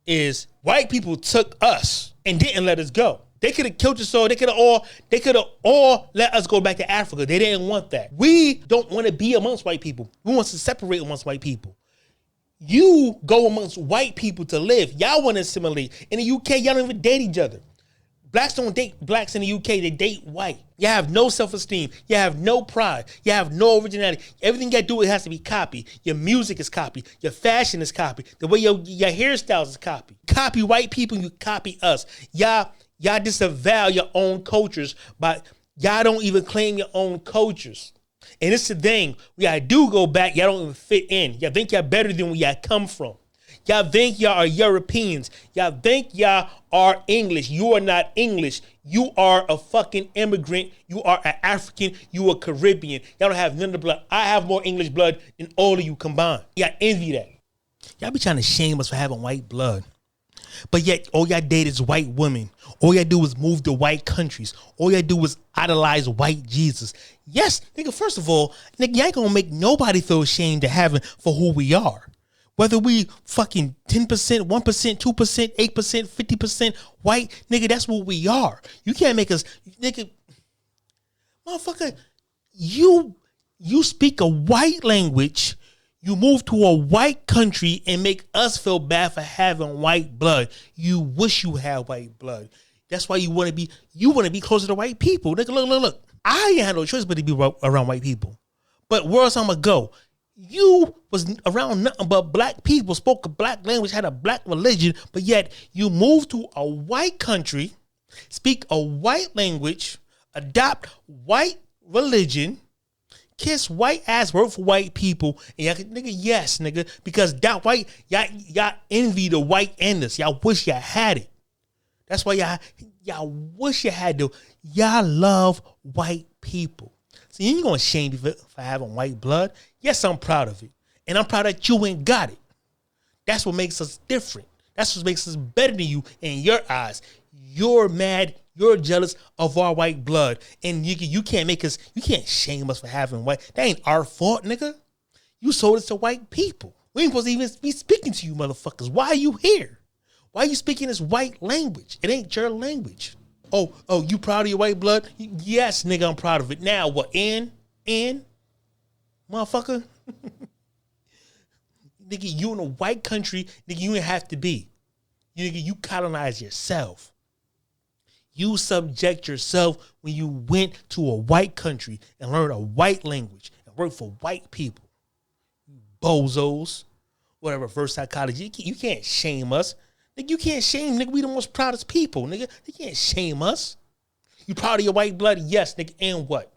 S2: is white people took us and didn't let us go. They could have killed us all. They could have all let us go back to Africa. They didn't want that. We don't want to be amongst white people. We want to separate amongst white people. You go amongst white people to live. Y'all want to assimilate. In the UK, y'all don't even date each other. Blacks don't date blacks in the UK. They date white. You have no self-esteem. You have no pride. You have no originality. Everything you do, it has to be copied. Your music is copied. Your fashion is copied. The way your hairstyles is copied. Copy white people, you copy us. Y'all disavow your own cultures, but y'all don't even claim your own cultures. And it's the thing. When y'all do go back, y'all don't even fit in. Y'all think y'all better than where y'all come from. Y'all think y'all are Europeans. Y'all think y'all are English. You are not English. You are a fucking immigrant. You are an African. You are Caribbean. Y'all don't have none of the blood. I have more English blood than all of you combined. Y'all envy that. Y'all be trying to shame us for having white blood. But yet, all y'all date is white women. All y'all do is move to white countries. All y'all do is idolize white Jesus. Yes, nigga, first of all, nigga, y'all ain't gonna make nobody feel ashamed to having for who we are. Whether we fucking 10%, 1%, 2%, 8%, 50% white, nigga, that's what we are. You can't make us, nigga, motherfucker, you speak a white language, you move to a white country and make us feel bad for having white blood. You wish you had white blood. That's why you want to be closer to white people. Nigga, look. I ain't had no choice but to be around white people. But where else I'm gonna go? You was around nothing but black people, spoke a black language, had a black religion, but yet you moved to a white country, speak a white language, adopt white religion, kiss white ass, work for white people, and y'all, nigga, yes, nigga, because that white, y'all envy the white enders. Y'all wish y'all had it. That's why y'all wish you had to. Y'all love white people. So you ain't gonna shame me for having white blood. Yes, I'm proud of it. And I'm proud that you ain't got it. That's what makes us different. That's what makes us better than you in your eyes. You're mad. You're jealous of our white blood. And you can't make us, you can't shame us for having white. That ain't our fault, nigga. You sold us to white people. We ain't supposed to even be speaking to you motherfuckers. Why are you here? Why are you speaking this white language? It ain't your language. Oh, you proud of your white blood? Yes, nigga, I'm proud of it. Now what? In? Motherfucker? Nigga, you in a white country, nigga, you didn't have to be. Nigga, you colonize yourself. You subject yourself when you went to a white country and learned a white language and worked for white people. Bozos. Whatever, reverse psychology. You can't shame us. Nigga, you can't shame, nigga. We the most proudest people, nigga. You can't shame us. You proud of your white blood? Yes, nigga. And what?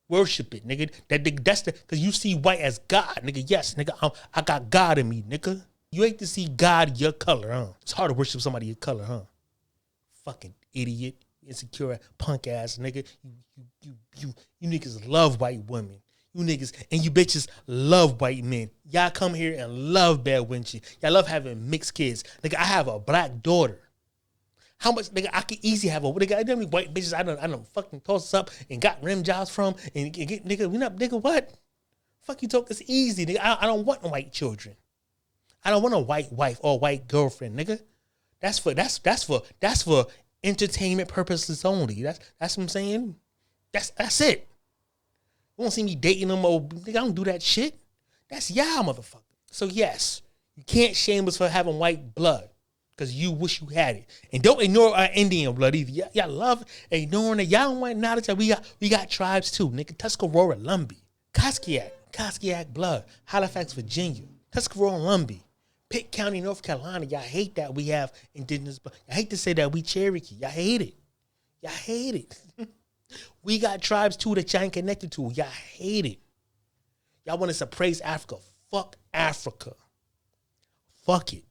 S2: Worship it, nigga. That's because you see white as God, nigga. Yes, nigga. I got God in me, nigga. You hate to see God your color, huh? It's hard to worship somebody your color, huh? Fucking idiot, insecure, punk ass nigga. You niggas love white women. You niggas and you bitches love white men. Y'all come here and love bad wenching. Y'all love having mixed kids. Nigga, I have a black daughter. How much, nigga, I could easily have a, nigga, I know white bitches I done fucking toss up and got rim jobs from and get, nigga, we not, nigga, what? Fuck you talk, it's easy, nigga. I don't want no white children. I don't want a white wife or a white girlfriend, nigga. That's for entertainment purposes only. That's what I'm saying. That's it. You won't see me dating them or nigga, I don't do that shit. That's y'all, motherfucker. So yes, you can't shame us for having white blood because you wish you had it. And don't ignore our Indian blood either. Y'all love ignoring it. Y'all don't want knowledge that we got tribes too, nigga. Tuscarora, Lumbee, Koskiak blood, Halifax, Virginia, Tuscarora, Lumbee, Pitt County, North Carolina. Y'all hate that we have indigenous blood. I hate to say that we Cherokee. Y'all hate it. Y'all hate it. We got tribes too that y'all ain't connected to. Y'all hate it. Y'all want us to praise Africa. Fuck Africa. Fuck it.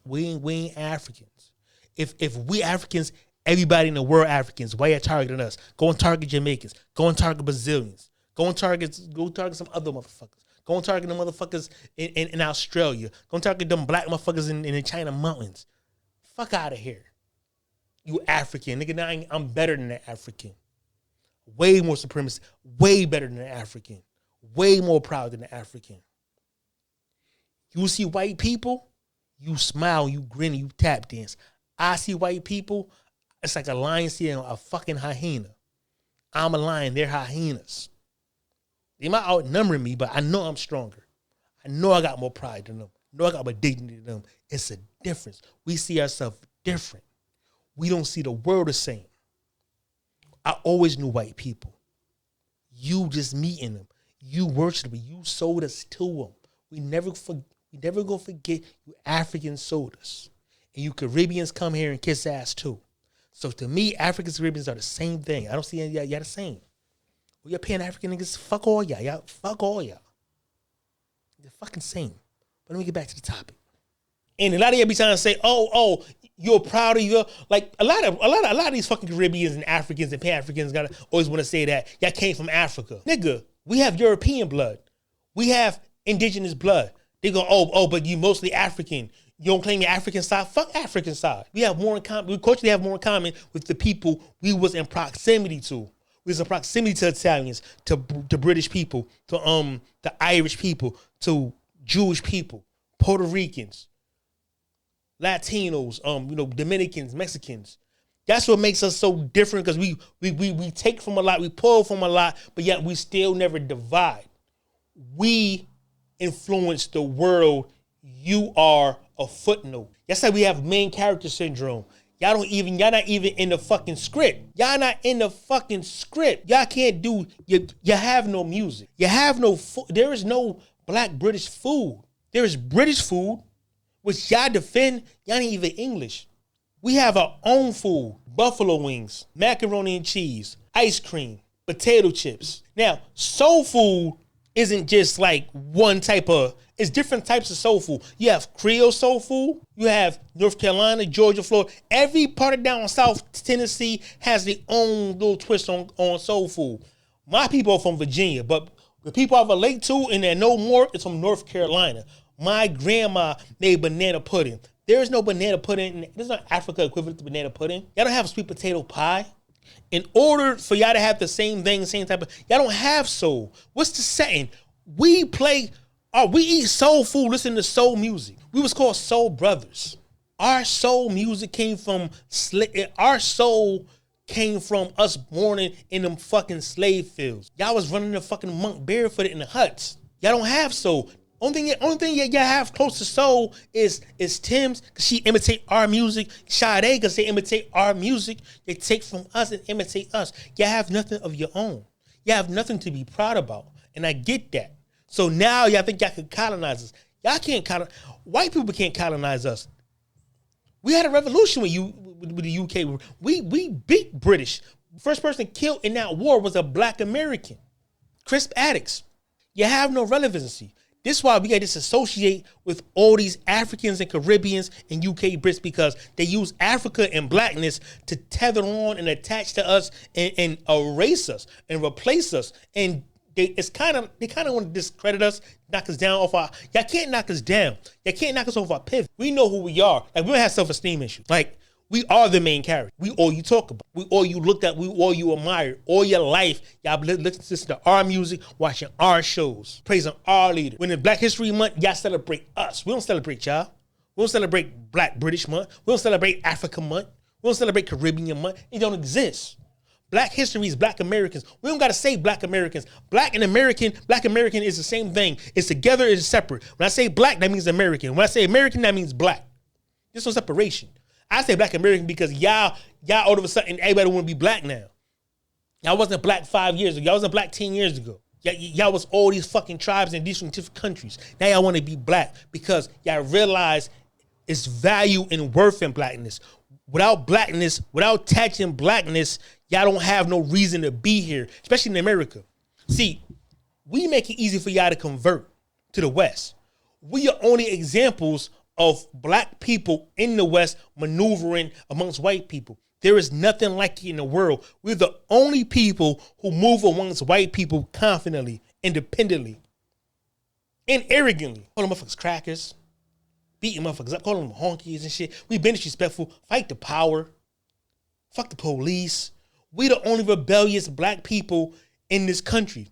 S2: We ain't Africans. If we Africans, everybody in the world Africans, why you targeting us? Go and target Jamaicans. Go and target Brazilians. Go target some other motherfuckers. Go and target the motherfuckers in Australia. Go and target them black motherfuckers in the China mountains. Fuck out of here. You African. Nigga, now I'm better than an African. Way more supremacy. Way better than an African. Way more proud than an African. You see white people, you smile, you grin, you tap dance. I see white people, it's like a lion seeing a fucking hyena. I'm a lion, they're hyenas. They might outnumber me, but I know I'm stronger. I know I got more pride than them. I know I got more dignity than them. It's a difference. We see ourselves different. We don't see the world the same. I always knew white people. You just meeting them. You worship them. You sold us to them. We never gonna forget you Africans sold us. And you Caribbeans come here and kiss ass too. So to me, Africans and Caribbeans are the same thing. I don't see any y'all the same. Well, you're paying African niggas, fuck all y'all. Fuck all y'all. They're fucking same. But let me get back to the topic. And a lot of y'all be trying to say, oh, you're proud of your, like a lot of these fucking Caribbeans and Africans and Pan-Africans gotta always want to say that y'all came from Africa. Nigga, we have European blood. We have indigenous blood. They go, oh, but you mostly African. You don't claim your African side? Fuck African side. We have more in common. We culturally have more in common with the people we was in proximity to. We was in proximity to Italians, to British people, to Irish people, to Jewish people, Puerto Ricans, Latinos, Dominicans, Mexicans. That's what makes us so different, because we take from a lot, we pull from a lot, but yet we still never divide. We influence the world. You are a footnote. That's why we have main character syndrome. Y'all not even in the fucking script. Y'all not in the fucking script. Y'all can't do, you have no music. You have no, there is no black British food. There is British food, which y'all defend. Y'all ain't even English. We have our own food. Buffalo wings, macaroni and cheese, ice cream, potato chips. Now, soul food isn't just like one type of, it's different types of soul food. You have Creole soul food. You have North Carolina, Georgia, Florida. Every part of down South Tennessee has their own little twist on soul food. My people are from Virginia, but the people I relate to and they know more is from North Carolina. My grandma made banana pudding. There is no banana pudding. There's no Africa equivalent to banana pudding. Y'all don't have sweet potato pie. In order for y'all to have the same thing, same type of, y'all don't have soul. What's the setting? We eat soul food, listen to soul music. We was called soul brothers. Our soul music came from us born in them fucking slave fields. Y'all was running the fucking monk barefooted in the huts. Y'all don't have soul. Only thing y'all have close to soul is Tim's, because she imitate our music. Sade, because they imitate our music. They take from us and imitate us. Y'all have nothing of your own. Y'all have nothing to be proud about. And I get that. So now y'all think y'all can colonize us. Y'all can't white people can't colonize us. We had a revolution with the UK. We beat British. First person killed in that war was a black American. Crisp addicts. You have no relevancy. This is why we got to disassociate with all these Africans and Caribbeans and UK Brits, because they use Africa and blackness to tether on and attach to us and erase us and replace us. And they kind of want to discredit us, knock us down off our. Y'all can't knock us down. Y'all can't knock us off our pivot. We know who we are. Like, we don't have self-esteem issues. Like, we are the main character. We all you talk about. We all you looked at. We all you admired. All your life, y'all listen to our music, watching our shows, praising our leader. When it's Black History Month, y'all celebrate us. We don't celebrate y'all. We don't celebrate Black British Month. We don't celebrate Africa Month. We don't celebrate Caribbean Month. It don't exist. Black history is Black Americans. We don't got to say Black Americans. Black American is the same thing. It's together, it's separate. When I say Black, that means American. When I say American, that means Black. There's no separation. I say Black American because y'all all of a sudden, everybody want to be Black now. Y'all wasn't Black 5 years ago. Y'all wasn't Black 10 years ago. Y'all was all these fucking tribes in different countries. Now y'all want to be Black because y'all realize it's value and worth in Blackness. Without Blackness, without attaching Blackness, y'all don't have no reason to be here, especially in America. See, we make it easy for y'all to convert to the West. We are only examples of Black people in the West maneuvering amongst white people. There is nothing like it in the world. We're the only people who move amongst white people confidently, independently, and arrogantly. Call them motherfuckers crackers, beating motherfuckers up, calling them honkies and shit. We've been disrespectful, fight the power, fuck the police. We the only rebellious Black people in this country.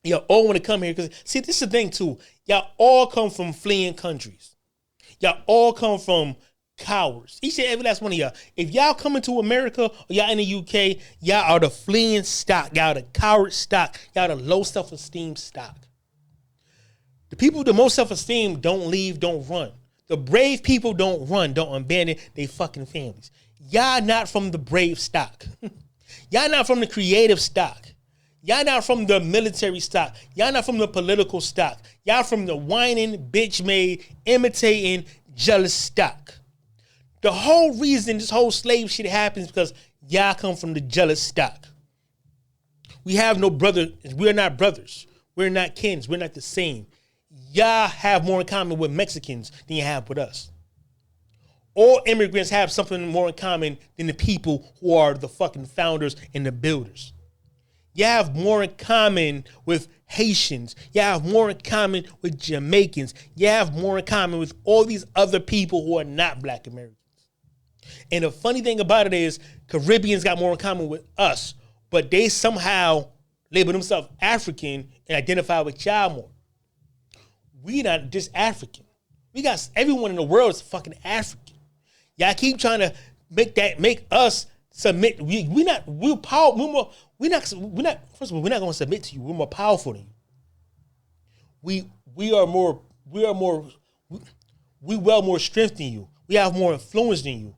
S2: Y'all all want to come here because, see, this is the thing too. Y'all all come from fleeing countries. Y'all all come from cowards. Each and every last one of y'all. If y'all coming to America or y'all in the UK, y'all are the fleeing stock. Y'all the coward stock. Y'all the low self-esteem stock. The people with the most self-esteem don't leave, don't run. The brave people don't run, don't abandon their fucking families. Y'all not from the brave stock. Y'all not from the creative stock. Y'all not from the military stock. Y'all not from the political stock. Y'all from the whining, bitch-made, imitating, jealous stock. The whole reason this whole slave shit happens because y'all come from the jealous stock. We have no brother. We're not brothers. We're not kins. We're not the same. y'all have more in common with Mexicans than you have with us. All immigrants have something more in common than the people who are the fucking founders and the builders. You have more in common with Haitians. You have more in common with Jamaicans. You have more in common with all these other people who are not Black Americans. And the funny thing about it is Caribbeans got more in common with us, but they somehow label themselves African and identify with y'all more. We not just African. We got everyone in the world is fucking African. Y'all keep trying to make us submit. We're not first of all, we're not gonna submit to you. We're more powerful than you. We well more strength than you. We have more influence than you.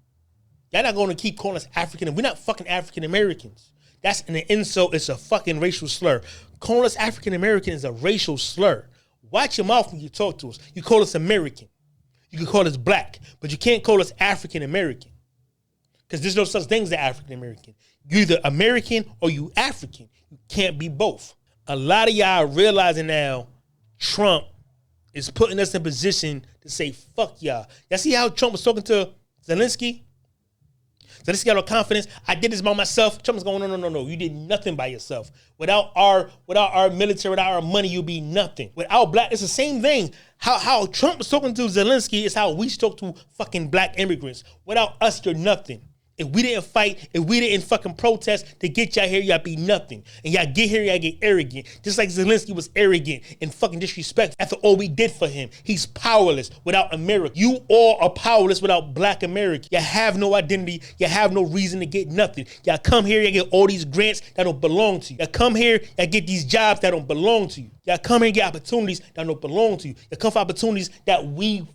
S2: Y'all not gonna keep calling us African. We're not fucking African Americans. That's an insult. It's a fucking racial slur. Calling us African American is a racial slur. Watch your mouth when you talk to us. You call us American. You can call us Black, but you can't call us African American. Because there's no such thing as African American. You're either American or you African. You can't be both. A lot of y'all are realizing now Trump is putting us in position to say, fuck y'all. Y'all see how Trump was talking to Zelensky? Zelensky got no confidence. I did this by myself. Trump was going, no. You did nothing by yourself. Without our military, without our money, you'll be nothing. Without Black, it's the same thing. How Trump was talking to Zelensky is how we talk to fucking Black immigrants. Without us, you're nothing. If we didn't fight, if we didn't fucking protest to get y'all here, y'all be nothing. And y'all get here, y'all get arrogant. Just like Zelensky was arrogant and fucking disrespectful after all we did for him. He's powerless without America. You all are powerless without Black America. You have no identity. You have no reason to get nothing. Y'all come here, y'all get all these grants that don't belong to you. Y'all come here, y'all get these jobs that don't belong to you. Y'all come here and get opportunities that don't belong to you. Y'all come for opportunities that we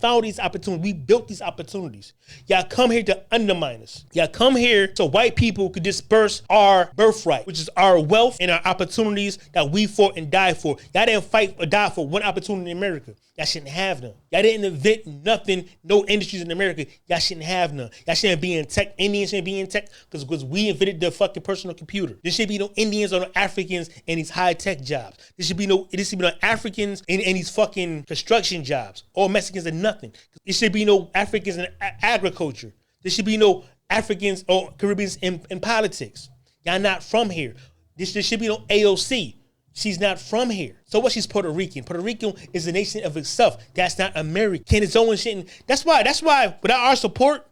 S2: found these opportunities. We built these opportunities. Y'all come here to undermine us. Y'all come here so white people could disperse our birthright, which is our wealth and our opportunities that we fought and died for. Y'all didn't fight or die for one opportunity in America. Y'all shouldn't have none. Y'all didn't invent nothing, no industries in America. Y'all shouldn't have none. Y'all shouldn't be in tech. Indians shouldn't be in tech because we invented the fucking personal computer. There should be no Indians or no Africans in these high tech jobs. There should be no Africans in these fucking construction jobs or Mexicans in nothing. There should be no Africans in agriculture. There should be no Africans or Caribbeans in politics. Y'all not from here. There should be no AOC. She's not from here. So what? She's Puerto Rican. Puerto Rico is a nation of itself. That's not American. It's own shit. That's why without our support,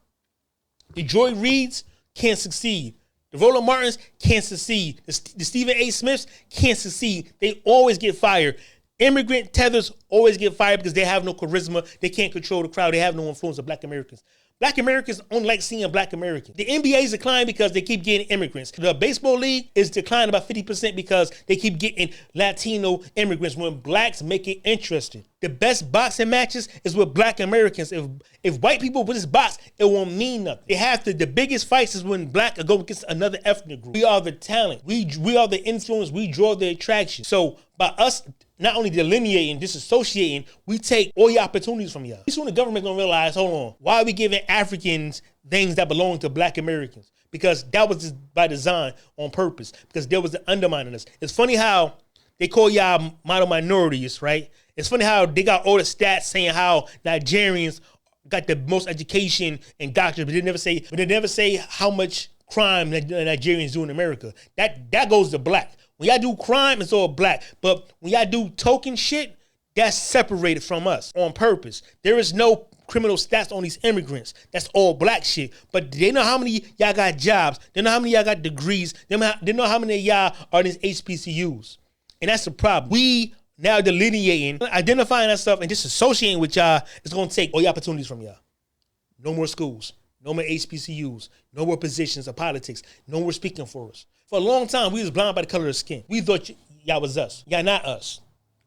S2: the Joy Reids can't succeed. The Roland Martins can't succeed. The Stephen A. Smiths can't succeed. They always get fired. Immigrant tethers always get fired because they have no charisma. They can't control the crowd. They have no influence of Black Americans. Black Americans only like seeing Black Americans. The NBA is declining because they keep getting immigrants. The baseball league is declining about 50% because they keep getting Latino immigrants when Blacks make it interesting. The best boxing matches is with Black Americans. If white people with this box, it won't mean nothing. The biggest fights is when Black are going against another ethnic group. We are the talent. We are the influence. We draw the attraction. So by us not only delineating, disassociating, we take all your opportunities from y'all. Soon the government gonna realize, hold on, why are we giving Africans things that belong to Black Americans? Because that was just by design, on purpose, because there was the undermining us. It's funny how they call y'all model minorities, right? It's funny how they got all the stats saying how Nigerians got the most education and doctors, but they never say how much crime that Nigerians do in America. That goes to Black. When y'all do crime, it's all Black. But when y'all do token shit, that's separated from us on purpose. There is no criminal stats on these immigrants. That's all Black shit. But they know how many y'all got jobs. They know how many y'all got degrees. They know how many of y'all are in these HBCUs. And that's the problem. We now delineating, identifying ourselves, and just associating with y'all is going to take all your opportunities from y'all. No more schools. No more HBCUs. No more positions of politics. No more speaking for us. For a long time, we was blind by the color of skin. We thought y'all was us. Y'all not us.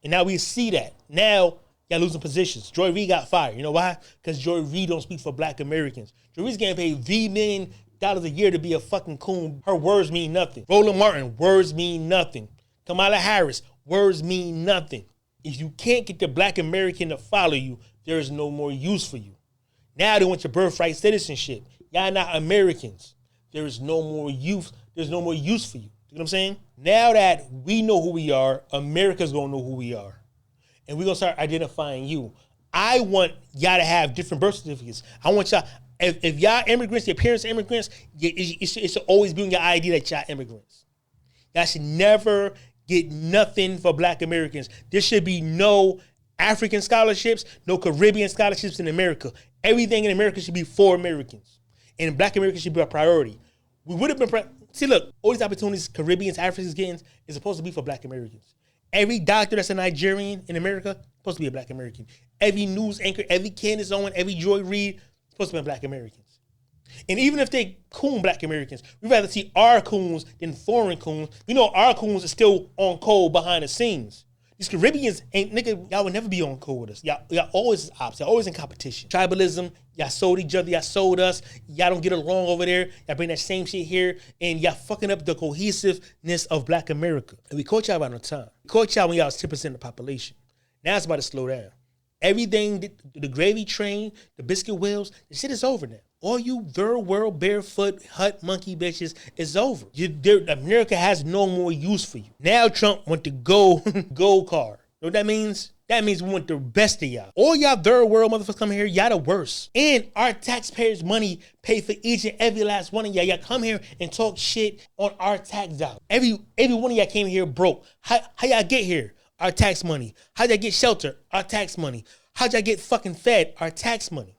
S2: And now we see that. Now, y'all losing positions. Joy Reid got fired. You know why? Because Joy Reid don't speak for Black Americans. Joy Reid's getting paid $1 million a year to be a fucking coon. Her words mean nothing. Roland Martin, words mean nothing. Kamala Harris, words mean nothing. If you can't get the Black American to follow you, there is no more use for you. Now they want your birthright citizenship. Y'all not Americans. There is no more use. There's no more use for you. You know what I'm saying? Now that we know who we are, America's gonna know who we are. and we're gonna start identifying you. I want y'all to have different birth certificates. I want y'all, if y'all immigrants, your parents are immigrants, it should always be on your ID that y'all immigrants. Y'all should never get nothing for Black Americans. There should be no African scholarships, no Caribbean scholarships in America. Everything in America should be for Americans. And Black Americans should be a priority. We would have been, see look, all these opportunities Caribbeans, Africans getting is supposed to be for Black Americans. Every doctor that's a Nigerian in America supposed to be a Black American. Every news anchor, every Candace Owen, every Joy Reid supposed to be Black Americans. And even if they coon Black Americans, we'd rather see our coons than foreign coons. We know our coons are still on code behind the scenes. These Caribbeans ain't, nigga, y'all will never be on code with us. Y'all always ops. Y'all always in competition. Tribalism, y'all sold each other, y'all sold us. Y'all don't get along over there. Y'all bring that same shit here, and y'all fucking up the cohesiveness of Black America. And we caught y'all about no time. We caught y'all when y'all was 10% of the population. Now it's about to slow down. Everything, the gravy train, the biscuit wheels, the shit is over now. All you third world barefoot hut monkey bitches is over. America has no more use for you. Now Trump want the gold card. You know what that means? That means we want the best of y'all. All y'all third world motherfuckers come here, y'all the worst. And our taxpayers' money pay for each and every last one of y'all. Y'all come here and talk shit on our tax dollars. Every one of y'all came here broke. How y'all get here? Our tax money. How'd y'all get shelter? Our tax money. How'd y'all get fucking fed? Our tax money.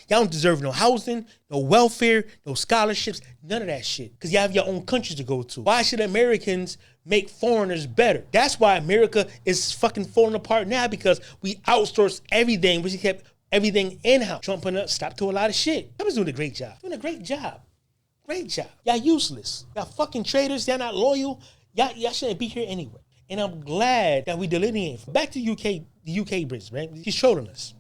S2: Y'all don't deserve no housing, no welfare, no scholarships, none of that shit. Because y'all have your own countries to go to. Why should Americans make foreigners better? That's why America is fucking falling apart now, because we outsource everything. We kept everything in-house. Trump putting up stop to a lot of shit. Trump's doing a great job. Doing a great job. Great job. Y'all useless. Y'all fucking traitors. Y'all not loyal. Y'all shouldn't be here anyway. And I'm glad that we delineate. Back to the UK Brits, right? She's trolling us.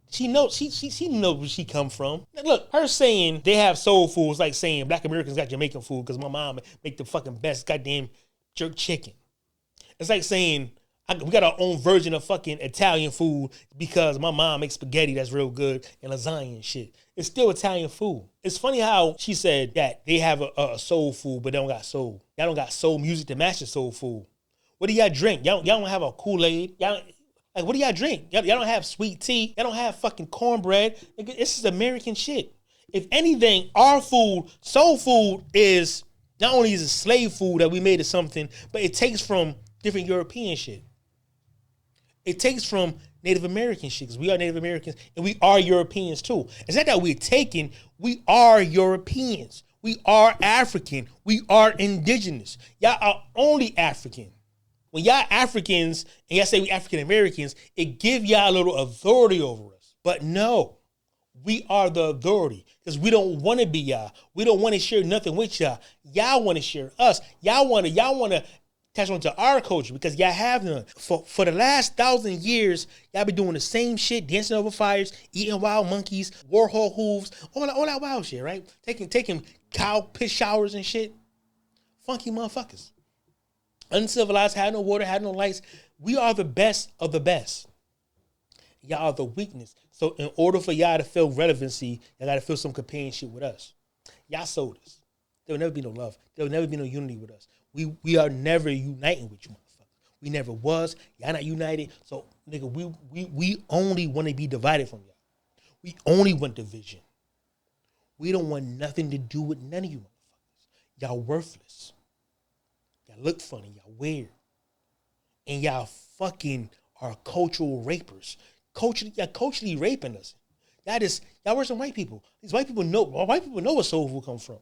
S2: She knows where she come from. Look, her saying they have soul food is like saying Black Americans got Jamaican food because my mom make the fucking best goddamn jerk chicken. It's like saying we got our own version of fucking Italian food because my mom makes spaghetti that's real good and lasagna and shit. It's still Italian food. It's funny how she said that they have a soul food, but they don't got soul. Y'all don't got soul music to match the soul food. What do y'all drink? Y'all don't have a Kool-Aid. Like, what do y'all drink? Y'all don't have sweet tea. Y'all don't have fucking cornbread. This is American shit. If anything, our food, soul food, is not only is it slave food that we made of something, but it takes from different European shit. It takes from Native American shit, because we are Native Americans and we are Europeans too. It's not that we're taken, we are Europeans. We are African. We are indigenous. Y'all are only African. When y'all Africans and y'all say we African Americans, it give y'all a little authority over us. But no, we are the authority because we don't want to be y'all. We don't want to share nothing with y'all. Y'all want to share us. Y'all want to attach on to our culture because y'all have none. For the last 1,000 years, y'all been doing the same shit, dancing over fires, eating wild monkeys, Warhol hooves, all that wild shit, right? Taking cow piss showers and shit. Funky motherfuckers. Uncivilized, had no water, had no lights. We are the best of the best. Y'all are the weakness. So in order for y'all to feel relevancy, y'all got to feel some companionship with us. Y'all sold us. There will never be no love. There will never be no unity with us. We are never uniting with you motherfuckers. We never was. Y'all not united. So nigga, we only want to be divided from y'all. We only want division. We don't want nothing to do with none of you motherfuckers. Y'all worthless. Y'all look funny. Y'all weird. And y'all fucking are cultural rapers. Y'all culturally raping us. Y'all worse than white people. These white people know where soul food come from.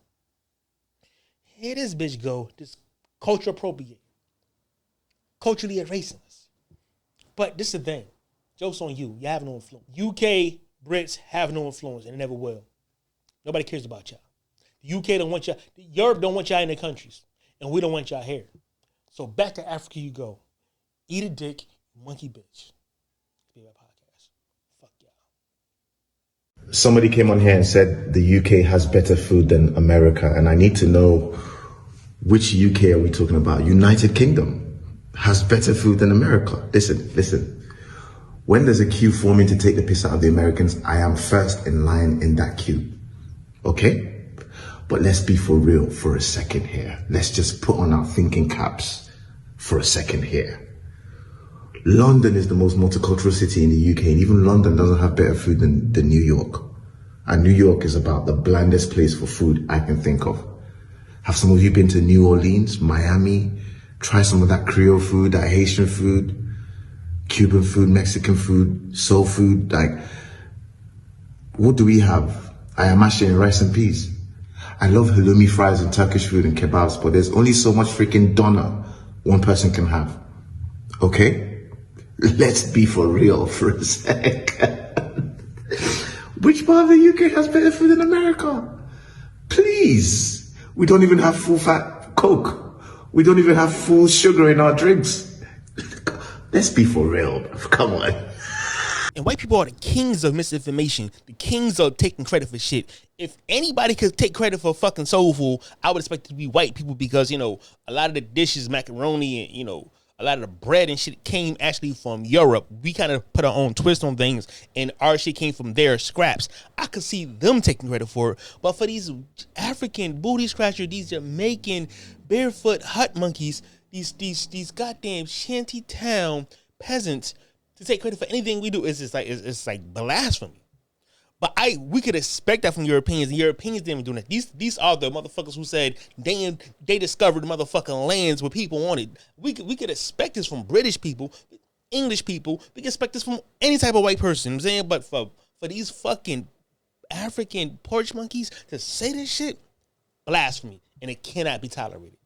S2: Here this bitch go, this culture appropriate. Culturally erasing us. But this is the thing. Joke's on you. You have no influence. UK Brits have no influence and they never will. Nobody cares about y'all. The UK don't want y'all. Europe don't want y'all in their countries. And we don't want y'all here. So back to Africa you go. Eat a dick, monkey bitch. Be my podcast. Fuck y'all.
S1: Somebody came on here and said the UK has better food than America. And I need to know which UK are we talking about? United Kingdom has better food than America. Listen. When there's a queue forming to take the piss out of the Americans, I am first in line in that queue. Okay? But let's be for real for a second here. Let's just put on our thinking caps for a second here. London is the most multicultural city in the UK, and even London doesn't have better food than New York. And New York is about the blandest place for food I can think of. Have some of you been to New Orleans, Miami? Try some of that Creole food, that Haitian food, Cuban food, Mexican food, soul food. Like, what do we have? I am actually in rice and peas. I love halloumi fries and Turkish food and kebabs, but there's only so much freaking doner one person can have. Okay? Let's be for real for a sec. Which part of the UK has better food than America? Please. We don't even have full fat Coke. We don't even have full sugar in our drinks. Let's be for real. Come on.
S2: And white people are the kings of misinformation, the kings of taking credit for shit. If anybody could take credit for fucking soul food, I would expect it to be white people because, you know, a lot of the dishes, macaroni, and, you know, a lot of the bread and shit came actually from Europe. We kind of put our own twist on things, and our shit came from their scraps. I could see them taking credit for it. But for these African booty scratcher, these Jamaican barefoot hut monkeys, these goddamn shanty town peasants, to take credit for anything we do is just like it's like blasphemy. But we could expect that from Europeans, and Europeans didn't even do that. These are the motherfuckers who said they discovered motherfucking lands where people wanted. We could expect this from British people, English people. We can expect this from any type of white person. You know what I'm saying, but for these fucking African porch monkeys to say this shit, blasphemy, and it cannot be tolerated.